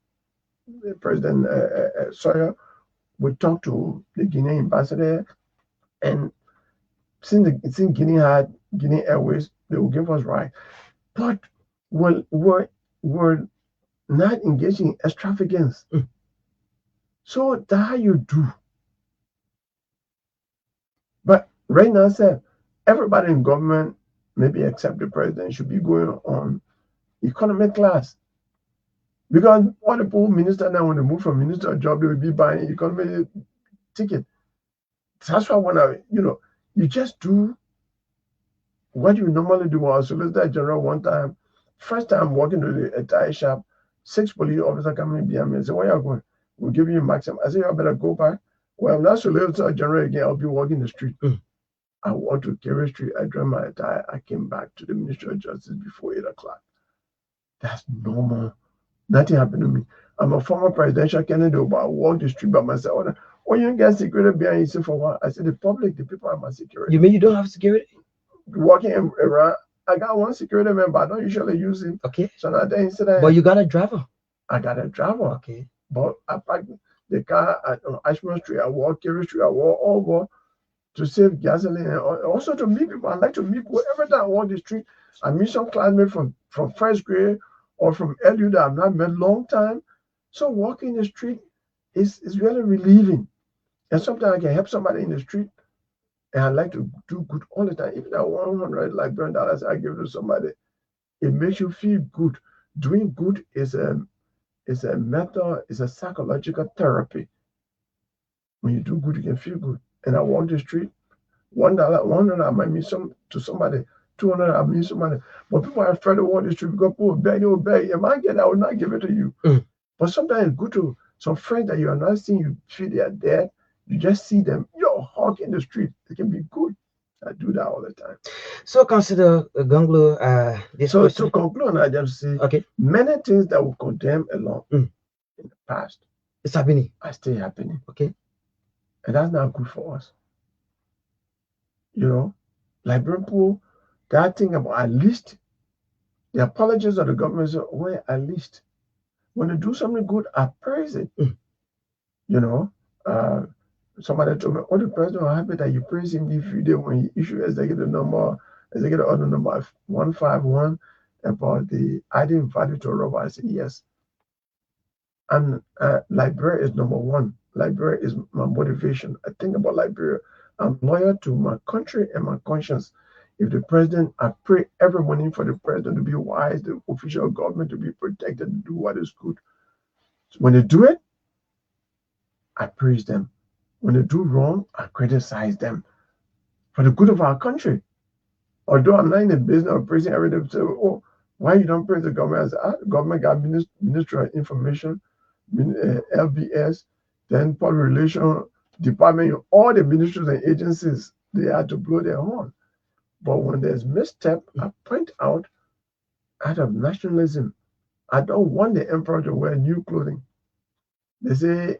Sawyer. We talked to the Guinean ambassador, and since Guinea had Guinea Airways, they will give us right. But we're not engaging in extravagance. So that's how you do. But right now, sir, everybody in government, maybe except the president, should be going on economic class. Because all the poor ministers now, when they move from minister to job, they will be buying economy ticket. That's why you just do what you normally do. I was Solicitor General one time, first time walking to the entire shop, 6 police officers coming behind me and say, where are you going? We'll give you maximum. I said, you better go back. Well, I'm not Solicitor General again. I'll be walking the street. I walked to Cllr Street. I drank my attire. I came back to the Ministry of Justice before 8 o'clock. That's normal. Nothing happened to me. I'm a former presidential candidate, but I walk the street by myself. When you get security behind you, say for what? I said the public, the people are my security. You mean you don't have security? Walking around, I got one security man, but I don't usually use him. Okay. So now then instead But you got a driver. I got a driver. Okay. But I parked the car at Ashmore Street, I walk Kerry Street, I walk over to save gasoline and also to meet people. I like to meet people. Every time I walk the street, I meet some classmates from first grade or from LU that I've not met long time. So walking the street is really relieving. And sometimes I can help somebody in the street. And I like to do good all the time. Even that $100 I give to somebody, it makes you feel good. Doing good is a method, is a psychological therapy. When you do good, you can feel good. And I walk the street, $1, I might mean to somebody, 200 I mean somebody. But people are afraid to walk the street because people will beg. You might get, I will not give it to you. But sometimes it's good to some friends that you are not seeing, you feel they are dead. You just see them, you're hawk in the street. It can be good. I do that all the time. So consider Gongloe this So question. to conclude, I just say many things that will condemn along in the past. It's happening. Are still happening. Okay. And that's not good for us. You know, Liberian people, that thing about at least the apologies of the government say, well, at least when they do something good, I praise it. You know, somebody told me, oh, the president was happy that you praise him if you did when he issued executive order number 151 about the adding value to rubber. I said, yes. And Liberia is number one. Liberia is my motivation. I think about Liberia. I'm loyal to my country and my conscience. If the president, I pray every morning for the president to be wise, the official government to be protected, to do what is good. So when they do it, I praise them. When they do wrong, I criticize them for the good of our country. Although I'm not in the business of praising everything, say, oh, why you don't praise the government? I say, the government got Ministry of Information, LBS, then Public Relations Department, all the ministries and agencies, they had to blow their horn. But when there's misstep, I point out of nationalism. I don't want the emperor to wear new clothing. They say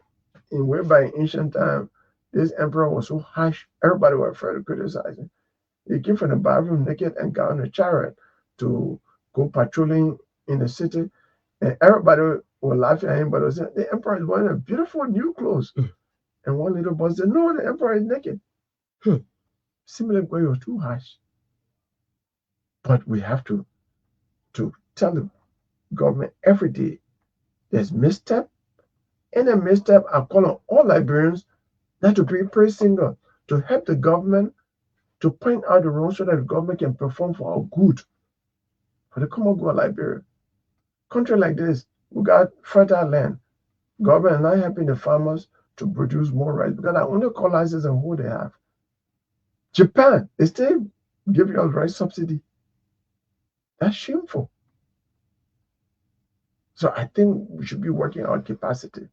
in way by ancient time, this emperor was so harsh, everybody was afraid to criticize him. He came from the bathroom naked and got on a chariot to go patrolling in the city. And everybody was laughing at him, but they said, the emperor is wearing a beautiful new clothes. And one little boy said, no, the emperor is naked. Similar way was too harsh. But we have to tell the government every day there's misstep. And a misstep, I call on all Liberians not to be praise singer, to help the government to point out the wrong so that the government can perform for our good. For the common good of Liberia. Country like this, we got fertile land. Government is not helping the farmers to produce more rice because I only colonizers and who they have. Japan, they still give you a rice subsidy. That's shameful. So I think we should be working on capacity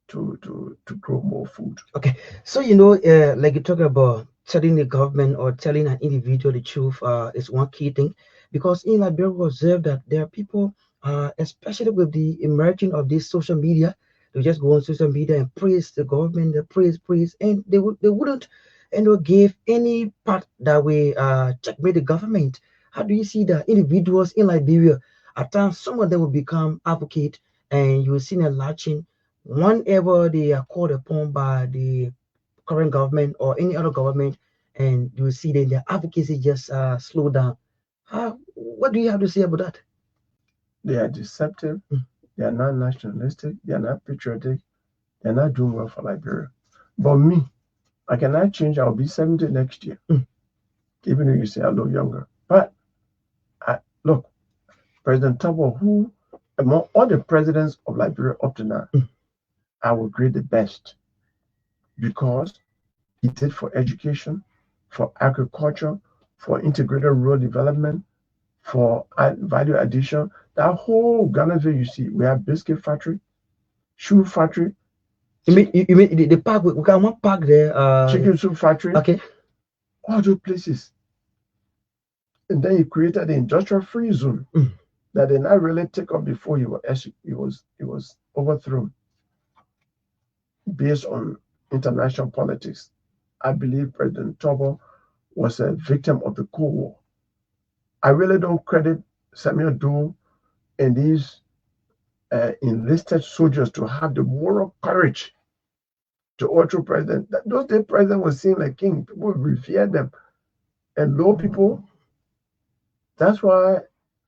to grow more food. Okay, so like you talk about telling the government or telling an individual the truth is one key thing, because in Liberia we observe that there are people, especially with the emerging of this social media, they just go on social media and praise the government, they praise, and they wouldn't give any part that we checkmate the government. How do you see the individuals in Liberia? At times, some of them will become advocate, and you will see them latching whenever they are called upon by the current government or any other government, and you will see that their advocacy just slow down. What do you have to say about that? They are deceptive. They are not nationalistic. They are not patriotic. They are not doing well for Liberia. But me, I cannot change. I'll be 70 next year. Even though you say I look younger. But look, President Tabo, who among all the presidents of Liberia up to now, I would grade the best because he did for education, for agriculture, for integrated rural development, for value addition. That whole Ghana you see, we have biscuit factory, shoe factory. You mean the park? We got one park there. Chicken soup factory. Okay. All those places. And then he created the industrial free zone that did not really take up before he was overthrown based on international politics. I believe President Tobo was a victim of the Cold War. I really don't credit Samuel Doe and these enlisted soldiers to have the moral courage to overthrow president. Those days, president was seen like king. People revered them. And low people, that's why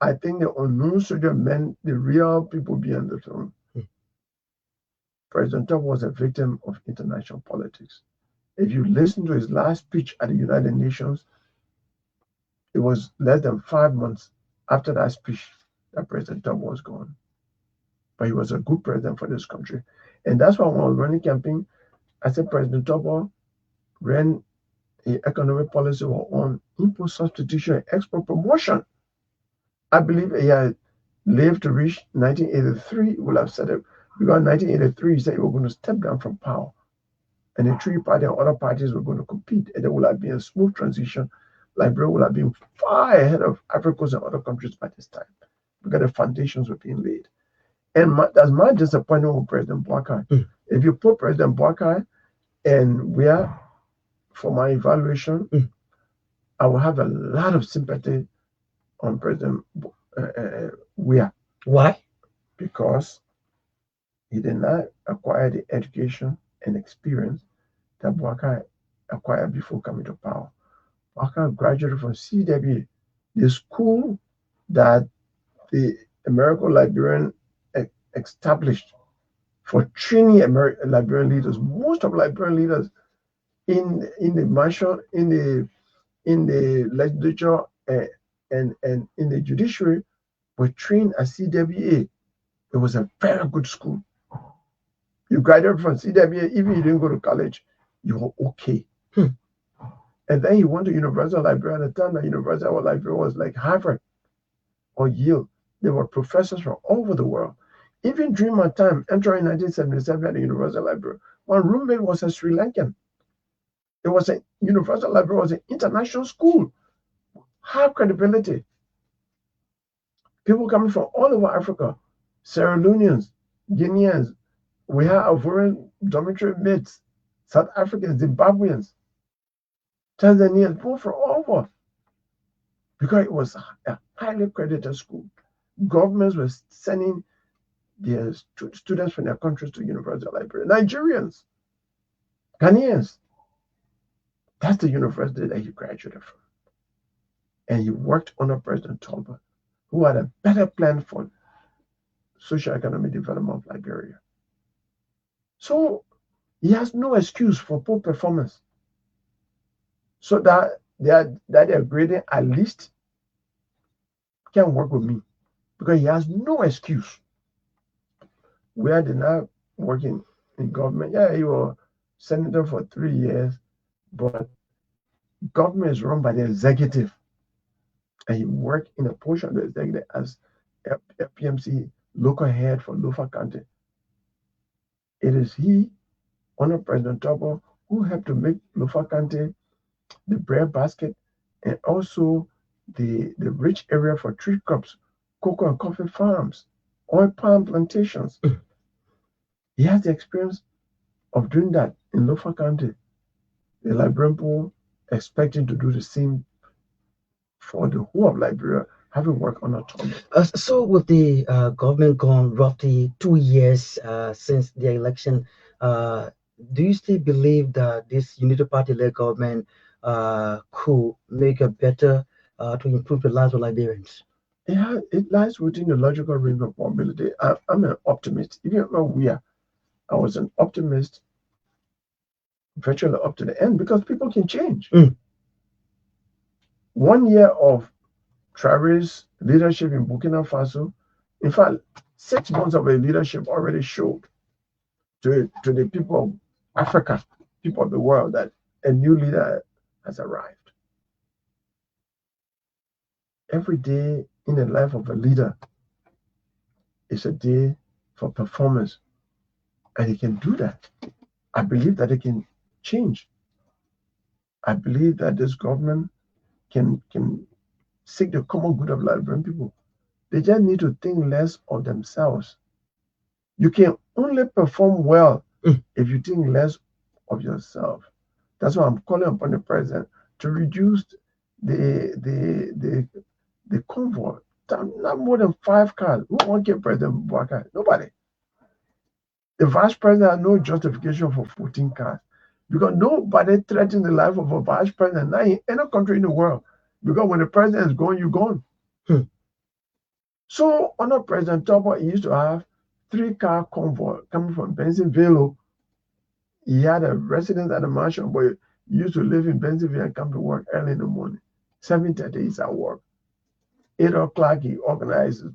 I think the unknown soldier meant the real people behind the throne. President Trump was a victim of international politics. If you listen to his last speech at the United Nations, it was less than 5 months after that speech that President Trump was gone. But he was a good president for this country. And that's why when I was running campaign, I said President Trump ran an economic policy on import substitution and export promotion. I believe he had lived to reach 1983, would have said it. Because in 1983, he said he was going to step down from power. And the Tree Party and other parties were going to compete. And there would have been a smooth transition. Liberia would have been far ahead of Africa and other countries by this time. Because the foundations were being laid. And that's my disappointment with President Boakai. If you put President Boakai and where, for my evaluation, I will have a lot of sympathy on President Weah. Why? Because he did not acquire the education and experience that Boakai acquired before coming to power. Boakai graduated from CWA, the school that the American Liberian established for training Liberian leaders. Most of Liberian leaders in the mansion, in the legislature, and in the judiciary were trained at CWA. It was a very good school. You graduated from CWA, even if you didn't go to college, you were okay. And then you went to University of Liberia. At the time, the University of Liberia was like Harvard or Yale. There were professors from all over the world. Even during my time, entering 1977 at the University of Liberia, my roommate was a Sri Lankan. It was a University of Liberia was an international school, high credibility. People coming from all over Africa, Sierra Leoneans, Guineans. We had Ivorian dormitory mates, South Africans, Zimbabweans, Tanzanians, people from all over. Because it was a highly accredited school. Governments were sending their students from their countries to University of Liberia. Nigerians, Ghanaians. That's the university that he graduated from. And he worked under President Talbot, who had a better plan for socio-economic development of Liberia. So he has no excuse for poor performance. So that they're grading at least can work with me. Because he has no excuse. We did not work in government. Yeah, he was senator for 3 years, but government is run by the executive. And he worked in a portion of the executive as a PMC local head for Lofa County. It is he, under President Tobo, who helped to make Lofa County the bread basket and also the rich area for tree crops, cocoa and coffee farms, oil palm plantations. He has the experience of doing that in Lofa County. The Liberian people expecting to do the same for the whole of Liberia, having worked on autonomy. So with the government gone roughly 2 years since the election, do you still believe that this unity party-led government could make a better to improve the lives of Liberians? Yeah, it lies within the logical range of probability. I'm an optimist. Even though I was an optimist virtually up to the end because people can change. 1 year of Traore's leadership in Burkina Faso, in fact, 6 months of a leadership already showed to the people of Africa, people of the world, that a new leader has arrived. Every day in the life of a leader is a day for performance, and he can do that. I believe that it can change. I believe that this government can seek the common good of Liberian people. They just need to think less of themselves. You can only perform well if you think less of yourself. That's why I'm calling upon the president to reduce the convoy. Not more than 5 cars. Who won't get President Buhari? Nobody. The vice president had no justification for 14 cars because nobody threatened the life of a vice president, not in any country in the world. Because when the president is gone, you're gone. So under President Tubman, he used to have 3-car convoy coming from Benson. He had a residence at a mansion, but he used to live in Bentonville and come to work early in the morning. 7:30 he's at work. 8 o'clock he organizes.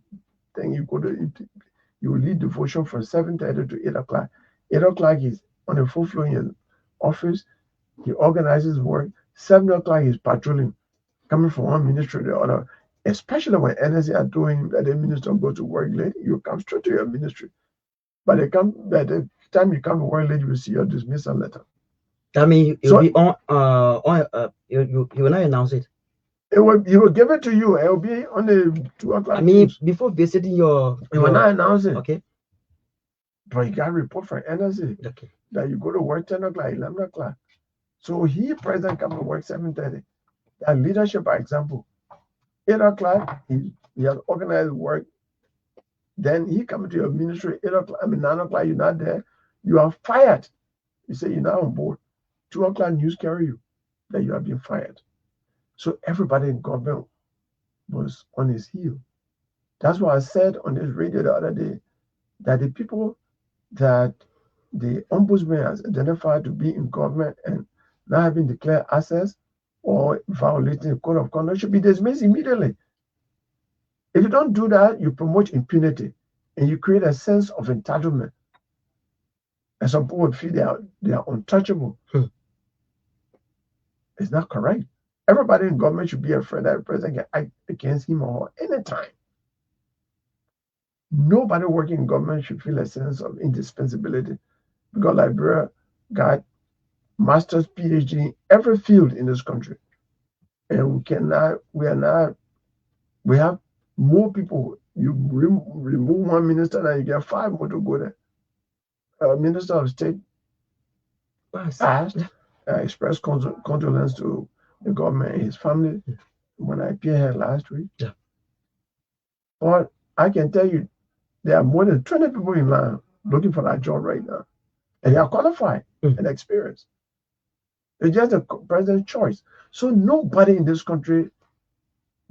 Then you will lead devotion from 7:30 to 8 o'clock. 8 o'clock he's on the 4th floor in his office. He organizes work. 7 o'clock he's patrolling, coming from one ministry to the other. Especially when NSA are doing that the minister go to work late, you come straight to your ministry. By the time you come to work late, you will see your dismissal letter. I mean, you'll be on you will not announce it. He will give it to you. It will be on the 2 o'clock. I mean, news. Before visiting your. You will not announce it. Okay. But you got a report from NSA that you go to work 10 o'clock, 11 o'clock. So president come to work 7:30. That leadership by example. 8 o'clock, he has organized work. Then he come to your ministry 8 o'clock. 9 o'clock, you're not there. You are fired. You say you're not on board. 2 o'clock news carry you that you have been fired. So everybody in government was on his heel. That's why I said on this radio the other day that the people that the ombudsman has identified to be in government and not having declared access or violating the code of conduct should be dismissed immediately. If you don't do that, you promote impunity and you create a sense of entitlement. And some people feel they are untouchable. It's not correct. Everybody in government should be afraid that the president can act against him or her anytime. Nobody working in government should feel a sense of indispensability because Liberia got master's, PhD in every field in this country. And we have more people. You remove one minister, now you get 5 more to go there. Minister of State passed, expressed condolence to the government and his family when I appeared here last week. Yeah. But I can tell you, there are more than 20 people in line looking for that job right now. And they are qualified and experienced. It's just the president's choice. So nobody in this country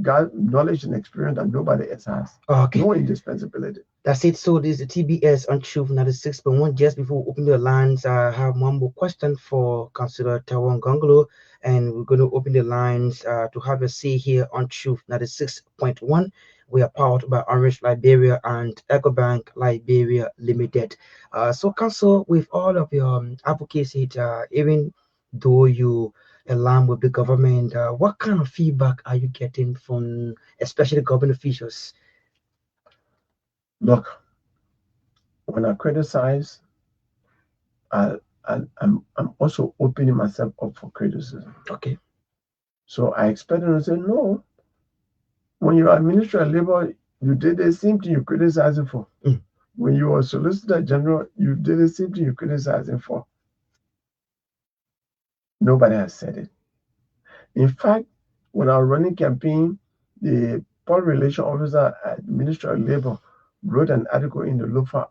got knowledge and experience that nobody else has. Okay. No indispensability. That's it. So this is the TBS on Truth 96.1. Just before we open the lines, I have one more question for Councillor Tiawan Gongloe, and we're going to open the lines to have a say here on Truth 96.1. We are powered by Orange Liberia and EcoBank Liberia Limited. So, Council, with all of your advocacy, even though you align with the government, what kind of feedback are you getting from especially government officials? Look, when I criticize, I'm also opening myself up for criticism. Okay. So I expect them to say, no, when you are Minister of Labor, you did the same thing you criticizing for. When you were Solicitor General, you did the same thing you criticizing for. Nobody has said it. In fact, when I was running campaign, the public relations officer at the Ministry of Labor wrote an article in the local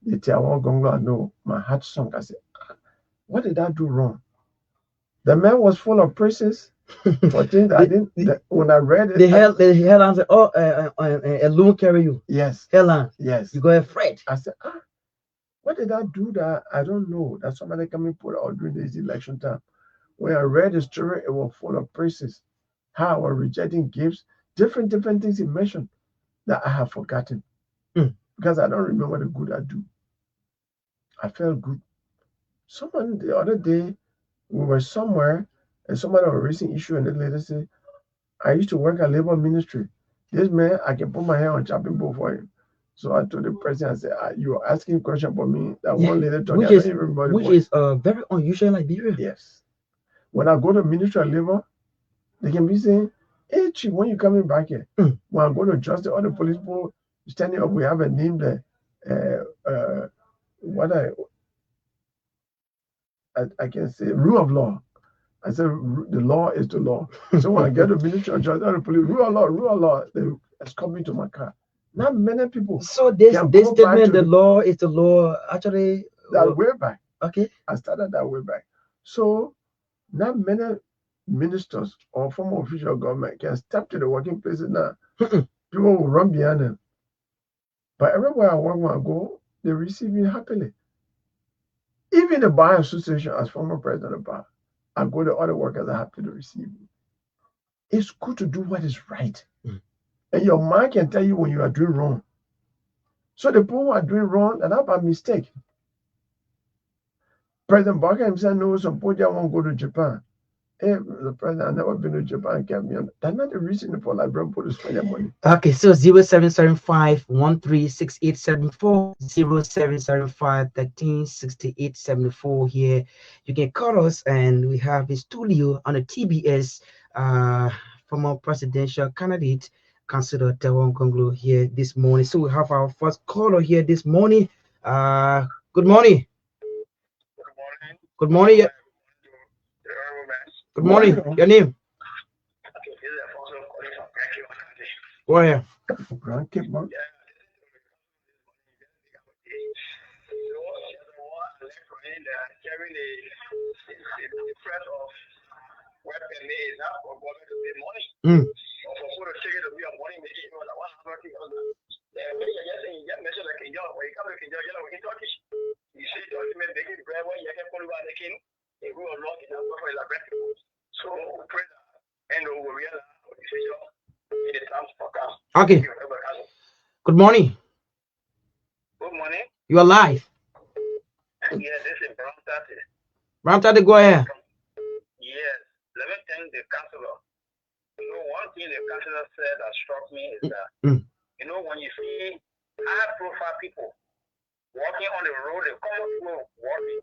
the Tiawan Gongloe, I know, my heart sunk. I said, what did I do wrong? The man was full of praises for things I didn't. When I read it, the headline said, "Oh, a loan carry you." Yes. Headline. Yes. You got afraid. I said, what did I do that? I don't know. That somebody coming put out during this election time. When I read the story, it was full of praises. How I was rejecting gifts, different things he mentioned that I have forgotten because I don't remember the good I do. I felt good. Someone the other day, we were somewhere and somebody was raising issue and the lady said, I used to work at labor ministry. This man, I can put my hand on chopping board for him. So I told the president, I said, you are asking question about me. That one lady talking, which is very unusual in Liberia. Yes. When I go to Ministry of Labor, they can be saying, hey, Chief, when you coming back here? When I go to justice, all the police people standing up, we have a name there. I can say rule of law. I said the law is the law. So when I get to Ministry of Justice, the police rule of law. They escort me to my car. Not many people So this can this go back statement, to the law is the law, actually. that way back. Okay. I started that way back. So not many ministers or former official of government can step to the working places now. People will run behind them. But everywhere I work, when I go, they receive me happily. Even the bar association, as former president of the bar, I go to other workers are happy to receive me. It's good to do what is right. And your mind can tell you when you are doing wrong. So the people who are doing wrong, and that's by mistake. President Barker himself knows some people won't go to Japan. Hey, the president, I've never been to Japan, kept me on. That's not the reason for Liberian people to spend their money. Okay, so 0775 136874, 0775 here. You can call us, and we have a studio on the TBS, former presidential candidate, Councillor Tiawan Gongloe here this morning. So we have our first caller here this morning. Good morning. Good morning. Good morning. Your name? Go ahead. Okay. Good morning. Good morning. You are live. Yeah, this is Gbarntolmah. Gbarntolmah, go ahead. Yes, let me thank the counselor. One thing the counselor said that struck me is that, when you see high-profile people walking on the road, the common people walking,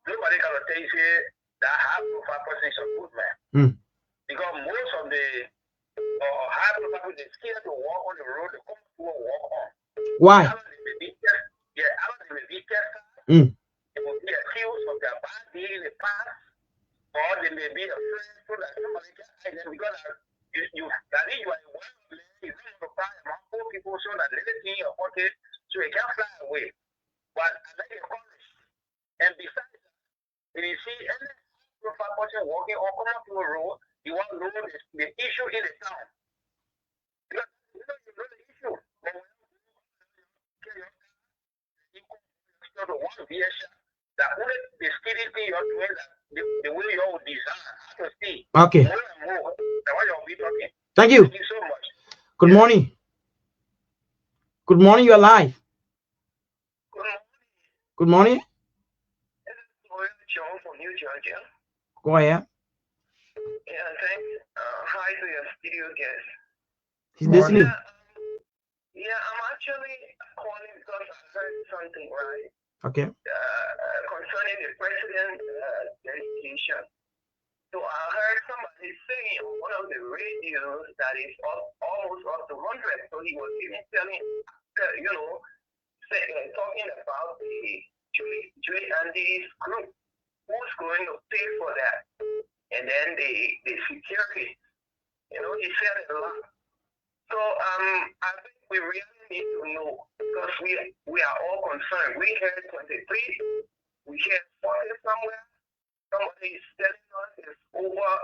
nobody can tell you that high-profile person is a good man. Because most of the high-profile people, they're scared to walk on the road, the common people walk on. Why? They will be accused of their bad deed in the past, or they may be afraid so that somebody can hide them because you are a wild man, you don't have to fly among poor people so that anything in your pocket so you can't fly away. But I like your courage. And besides, if you see any profile person walking or coming to a road, you want to know the issue in the town. Because you know the issue. But when you want to be a shot, that only the steady thing you're doing, that the way you desire to see. Okay. More and more. That's why you'll be talking. Thank you. Thank you so much. Good morning. Good morning. You're live. Good morning. This is John from New Georgia. Go ahead. Yeah, thanks. Hi to your studio guest. He's listening. Yeah, I'm actually calling because I heard something, right? Okay. Concerning the president's dedication. So I heard somebody saying on one of the radios that is almost up to 100. So he was even telling, talking about the Julie Andy's group, who's going to pay for that, and then the security. He said it a lot. So I think we really need to know because we are all concerned. We heard 23, we heard 40 somewhere. Somebody is telling us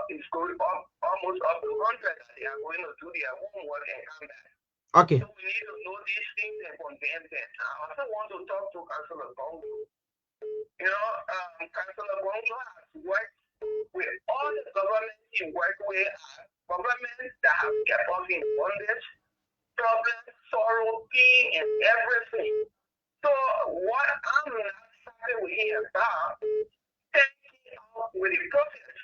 it's going up almost up to 100 that they are going to do their homework and come back. Okay. So we need to know these things and condemn them. I also want to talk to Councillor Gongloe. Councillor Gongloe has worked with all the governments he worked with, governments that have kept us in bondage, problems, sorrow, pain, and everything. So what I'm not happy with him about, taking up with the protest.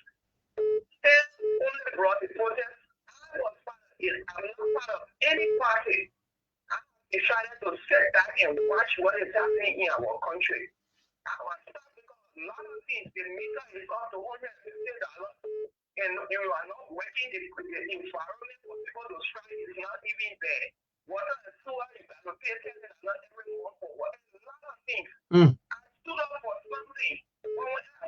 State only brought the protest. I was part of it. I'm not part of any party. I decided to sit back and watch what is happening in our country. I was sad because a lot of things, the meter is up to $150. And you are not working the environment for people to strike is not even there. Water and sewer is allocated and not every month for water. A lot of things. I stood up for something. But when I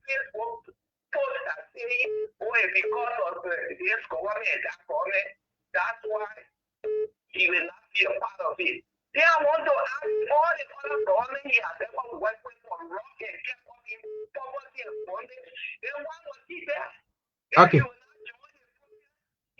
Facebook post that saying, oh, because of this government, that government, that's why he will not be a part of it. Then I want to ask all the other government he has ever worked with for rock and kept up in poverty and bondage. Then why was he there? Okay. He will not join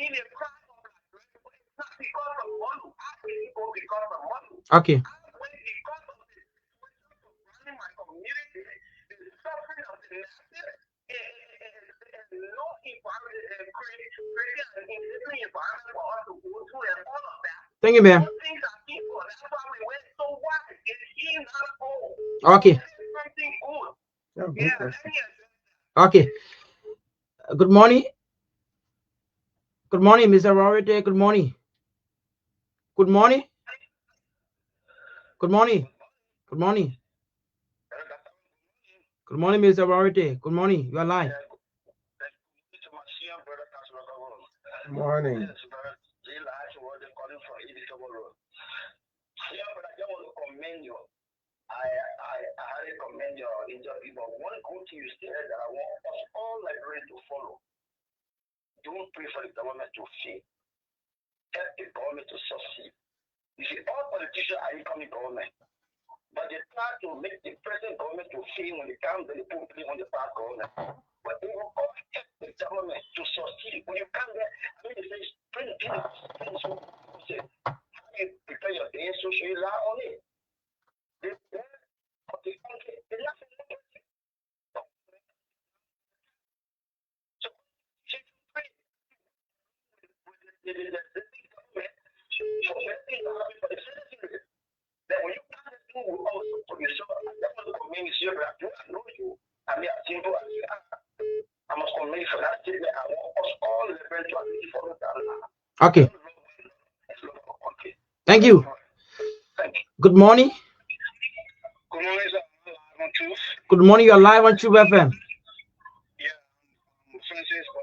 in a crowd of like, it's not because of money. I didn't go because of money. Okay. I went because of the situation of running my community, the suffering of the masses, and no environment, creating an enabling environment for us to go through and all of that. Thank you, ma'am. Those things are equal. That's why we went. So what? Is he not old? Okay. Something good. Yeah, Yeah, let me address that. Okay. Good morning. Good morning, Mr. Rority. Good morning. Good morning. Good morning. Good morning. Good morning, Mr. Rority. Good morning. You are live. Good morning. I highly commend your interview, but one good thing you said that I want us all Liberians to follow. Don't pray for the government to fail. Help the government to succeed. You see, all politicians are incoming government, but they try to make the present government to fail when they come, they put blame on the past government. But they will all help the government to succeed. When you come there, I mean, they say, bring so say, how do you prepare your day so you rely on it? The of the country, they not so pray with that when you come to do also for yourself, that was commend you. I know you. I mean, I think I must commend you for that statement. I want us all the friends to follow that. Okay. Thank you. Thank you. Good morning. Good morning, sir. Good morning. You're live on True FM. Yeah, Francis, for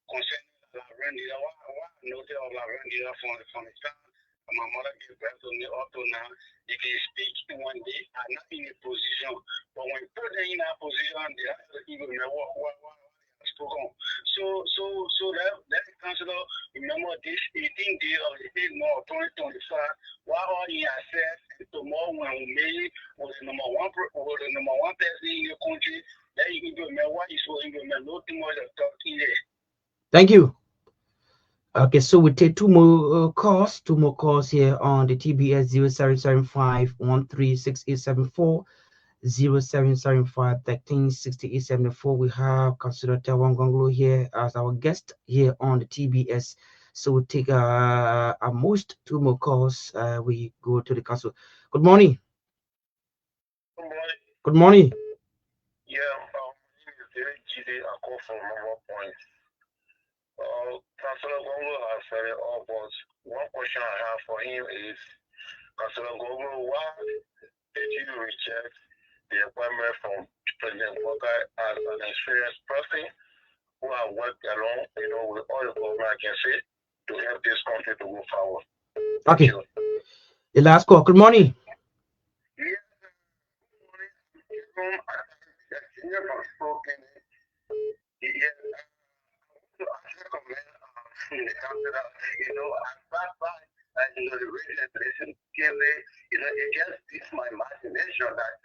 concerning La Rendida, why noted of La Rendida from the time my mother gave birth to me up to now. If you speak one day, I'm not in a position, but when you put them in a position, they have to even know what spoken. So that councilor, remember this 18th day of the 8th month of 2025, while all he has said, tomorrow when we made was the number one person in the country, that you can remember what is for him, no too much of talking there. Thank you. Okay, so we take two more calls here on the TBS 0775136874, 0775136874. We have Councillor Tiawan Gongloe here as our guest here on the TBS. So we'll take at most two more calls. We go to the council. Good morning. Good morning. Good morning. Yeah, my name is Derek Gide. I call from Mama Point. Councillor Gongloe has said it all, but one question I have for him is, Councillor Gongloe, why did you reject the appointment from President Walker as an experienced person who has worked along, with all the government agencies to help this country to move forward? Okay. The last call. Good morning. Yeah, good morning. To actually comment the council, I sat by the radio and listen carefully, it just beats my imagination that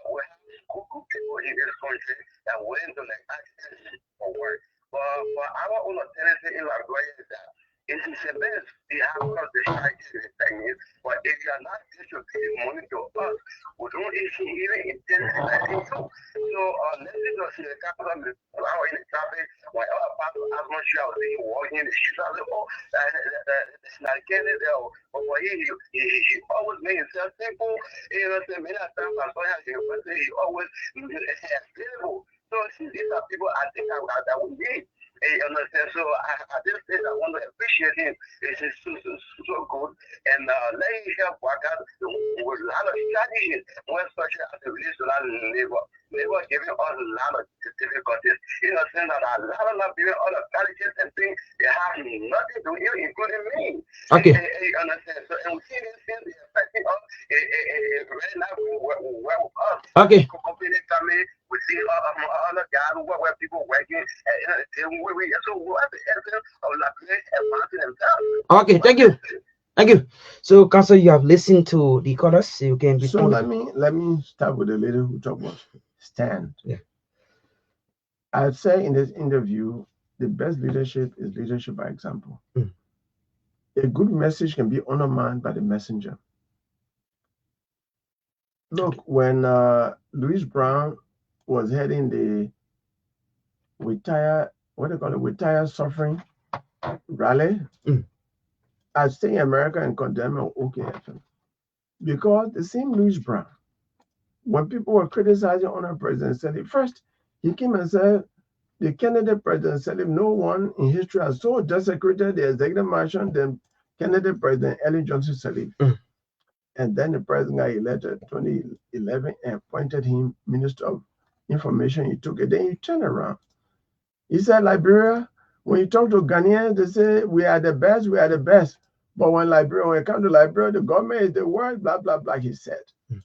we have good people in this country that willing to like accidents for work. But our own tendency in Liberia is that it is the best they have because the strike is thing, but if you are not going to give money to us, we don't even intend to let it go. So let's just see the capital in the traffic, when our part of atmosphere was being walking in the streets, I was like, oh, it's not getting there. But for him, he always made himself simple, many times I saw him, he always available. So these are people I think that we need. You understand? So at this stage, I want to appreciate him. It's so good. And let him help work out with a lot of strategies, more especially as it relates to that labor. Labor giving us a lot of difficulties. You understand that a lot of people, all the strategies and things, they have nothing to do, including me. Okay. You understand? So, and we see these things, they right now we're us. Okay. Company coming, we see other guys where people working, so what's the essence of like advancing themselves? Okay, thank you. Thank you. So, Council, you have listened to the callers, so you can So respond. let me start with the lady who talked about stand. Yeah. I'd say in this interview, the best leadership is leadership by example. Mm. A good message can be undermined by the messenger. Look, when Louis Brown was heading the retire, what do you call it, retire suffering rally, Mm. I'd stay in America and condemn him on OKFM. Because the same Louis Brown, when people were criticizing on President Selig, first he came and said the Kennedy President Selig, no one in history has so desecrated the executive mansion than Kennedy President Ellen Johnson Selig. Mm. And then the president got elected 2011 and appointed him Minister of Information. He took it. Then he turned around. He said, Liberia, when you talk to Ghanaians, they say, we are the best, we are the best. But when it comes to Liberia, the government is the worst, blah, blah, blah, he said. Mm.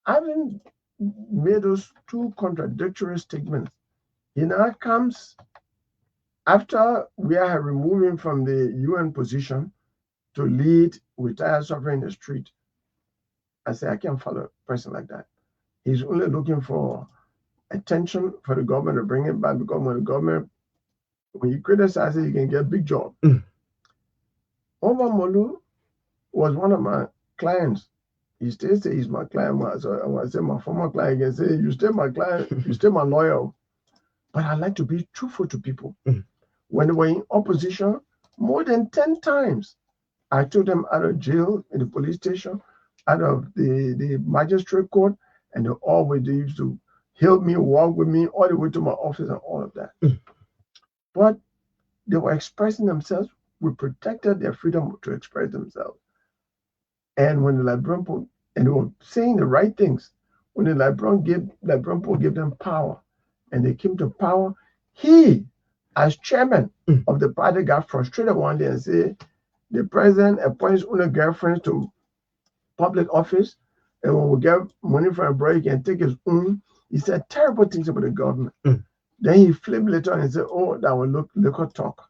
Having made those two contradictory statements, he now comes after we are removing from the UN position to lead retired suffering in the street. I say, I can't follow a person like that. He's only looking for attention for the government to bring it back, because when you criticize it, you can get a big job. Mm. Omar Molu was one of my clients. He still says he's my client. So I say my former client can say, you stay my client, you stay my lawyer. But I like to be truthful to people. Mm. When they were in opposition, more than 10 times, I took them out of jail in the police station, out of the magistrate court, and they used to help me, walk with me all the way to my office and all of that. Mm. But they were expressing themselves. We protected their freedom to express themselves. And when the Liberian people, and they were saying the right things, when the Liberian people gave them power, and they came to power, he, as chairman of the party, got frustrated one day and said, the president appoints only girlfriends to public office, and when we get money from a break and take his own, he said terrible things about the government. Mm. Then he flipped later and said, oh, that will look liquor talk.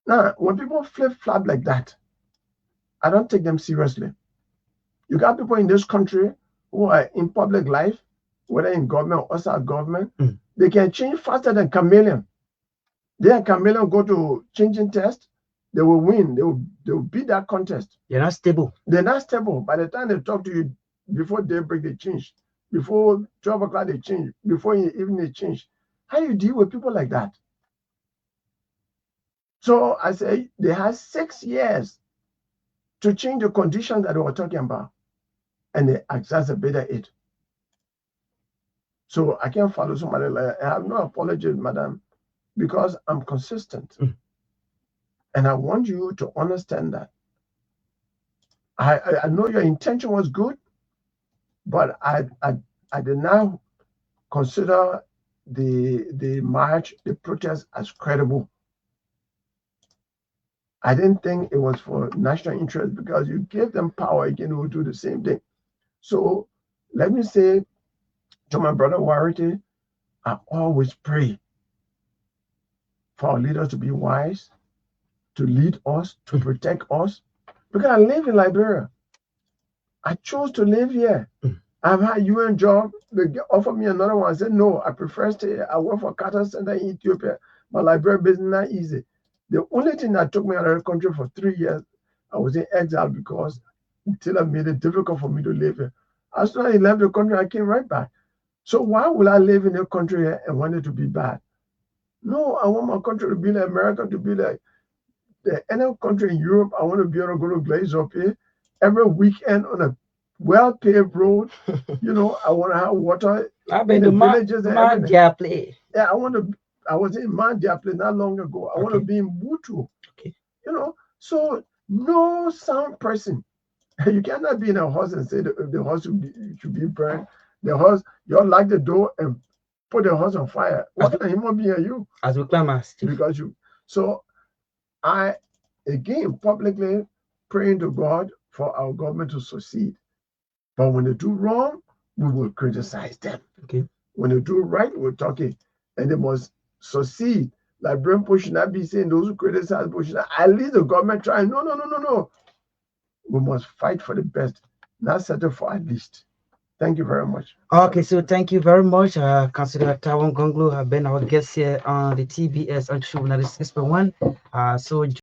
Now, when people flip-flop like that, I don't take them seriously. You got people in this country who are in public life, whether in government or outside government, they can change faster than chameleon. Then chameleon go to changing test, they will win. They will beat that contest. They're not stable. They're not stable. By the time they talk to you, before daybreak, they change. Before 12 o'clock, they change. Before evening, they change. How do you deal with people like that? So I say they had 6 years to change the conditions that they were talking about, and they exacerbated it. So I can't follow somebody like that. I have no apology, madam, because I'm consistent. And I want you to understand that. I know your intention was good, but I did not consider the march, the protest, as credible. I didn't think it was for national interest, because you give them power, again, they will do the same thing. So let me say to my brother Warity, I always pray for our leaders to be wise, to lead us, to protect us, because I live in Liberia. I chose to live here. I've had UN job. They offer me another one. I said, no, I prefer stay. I work for Qatar Center in Ethiopia. My Liberia business is not easy. The only thing that took me out of the country for 3 years, I was in exile, because Cllr made it difficult for me to live here. As soon as I left the country, I came right back. So why will I live in a country here and want it to be bad? No, I want my country to be like America, to be like any country in Europe. I want to be able to go to Glaze up here every weekend on a well-paved road. I want to have water in the villages and everything. Yeah, I was in Mandiaple not long ago. I want to be in Butu. Okay. So no sound person. You cannot be in a house and say the house should be burned. The house, you lock the door and put the house on fire. What kind of human being are you? As we climb because you. So I, again, publicly praying to God for our government to succeed. But when they do wrong, we will criticize them. Okay. When they do right, we're talking, and they must succeed. Like Brempo should not be saying those who criticize Bush, at least the government trying. No, no, no, no, no. We must fight for the best, not settle for at least. Thank you very much. Okay, so thank you very much. Consider Tiawan Gongloe have been our guest here on the TBS on True 96.1. So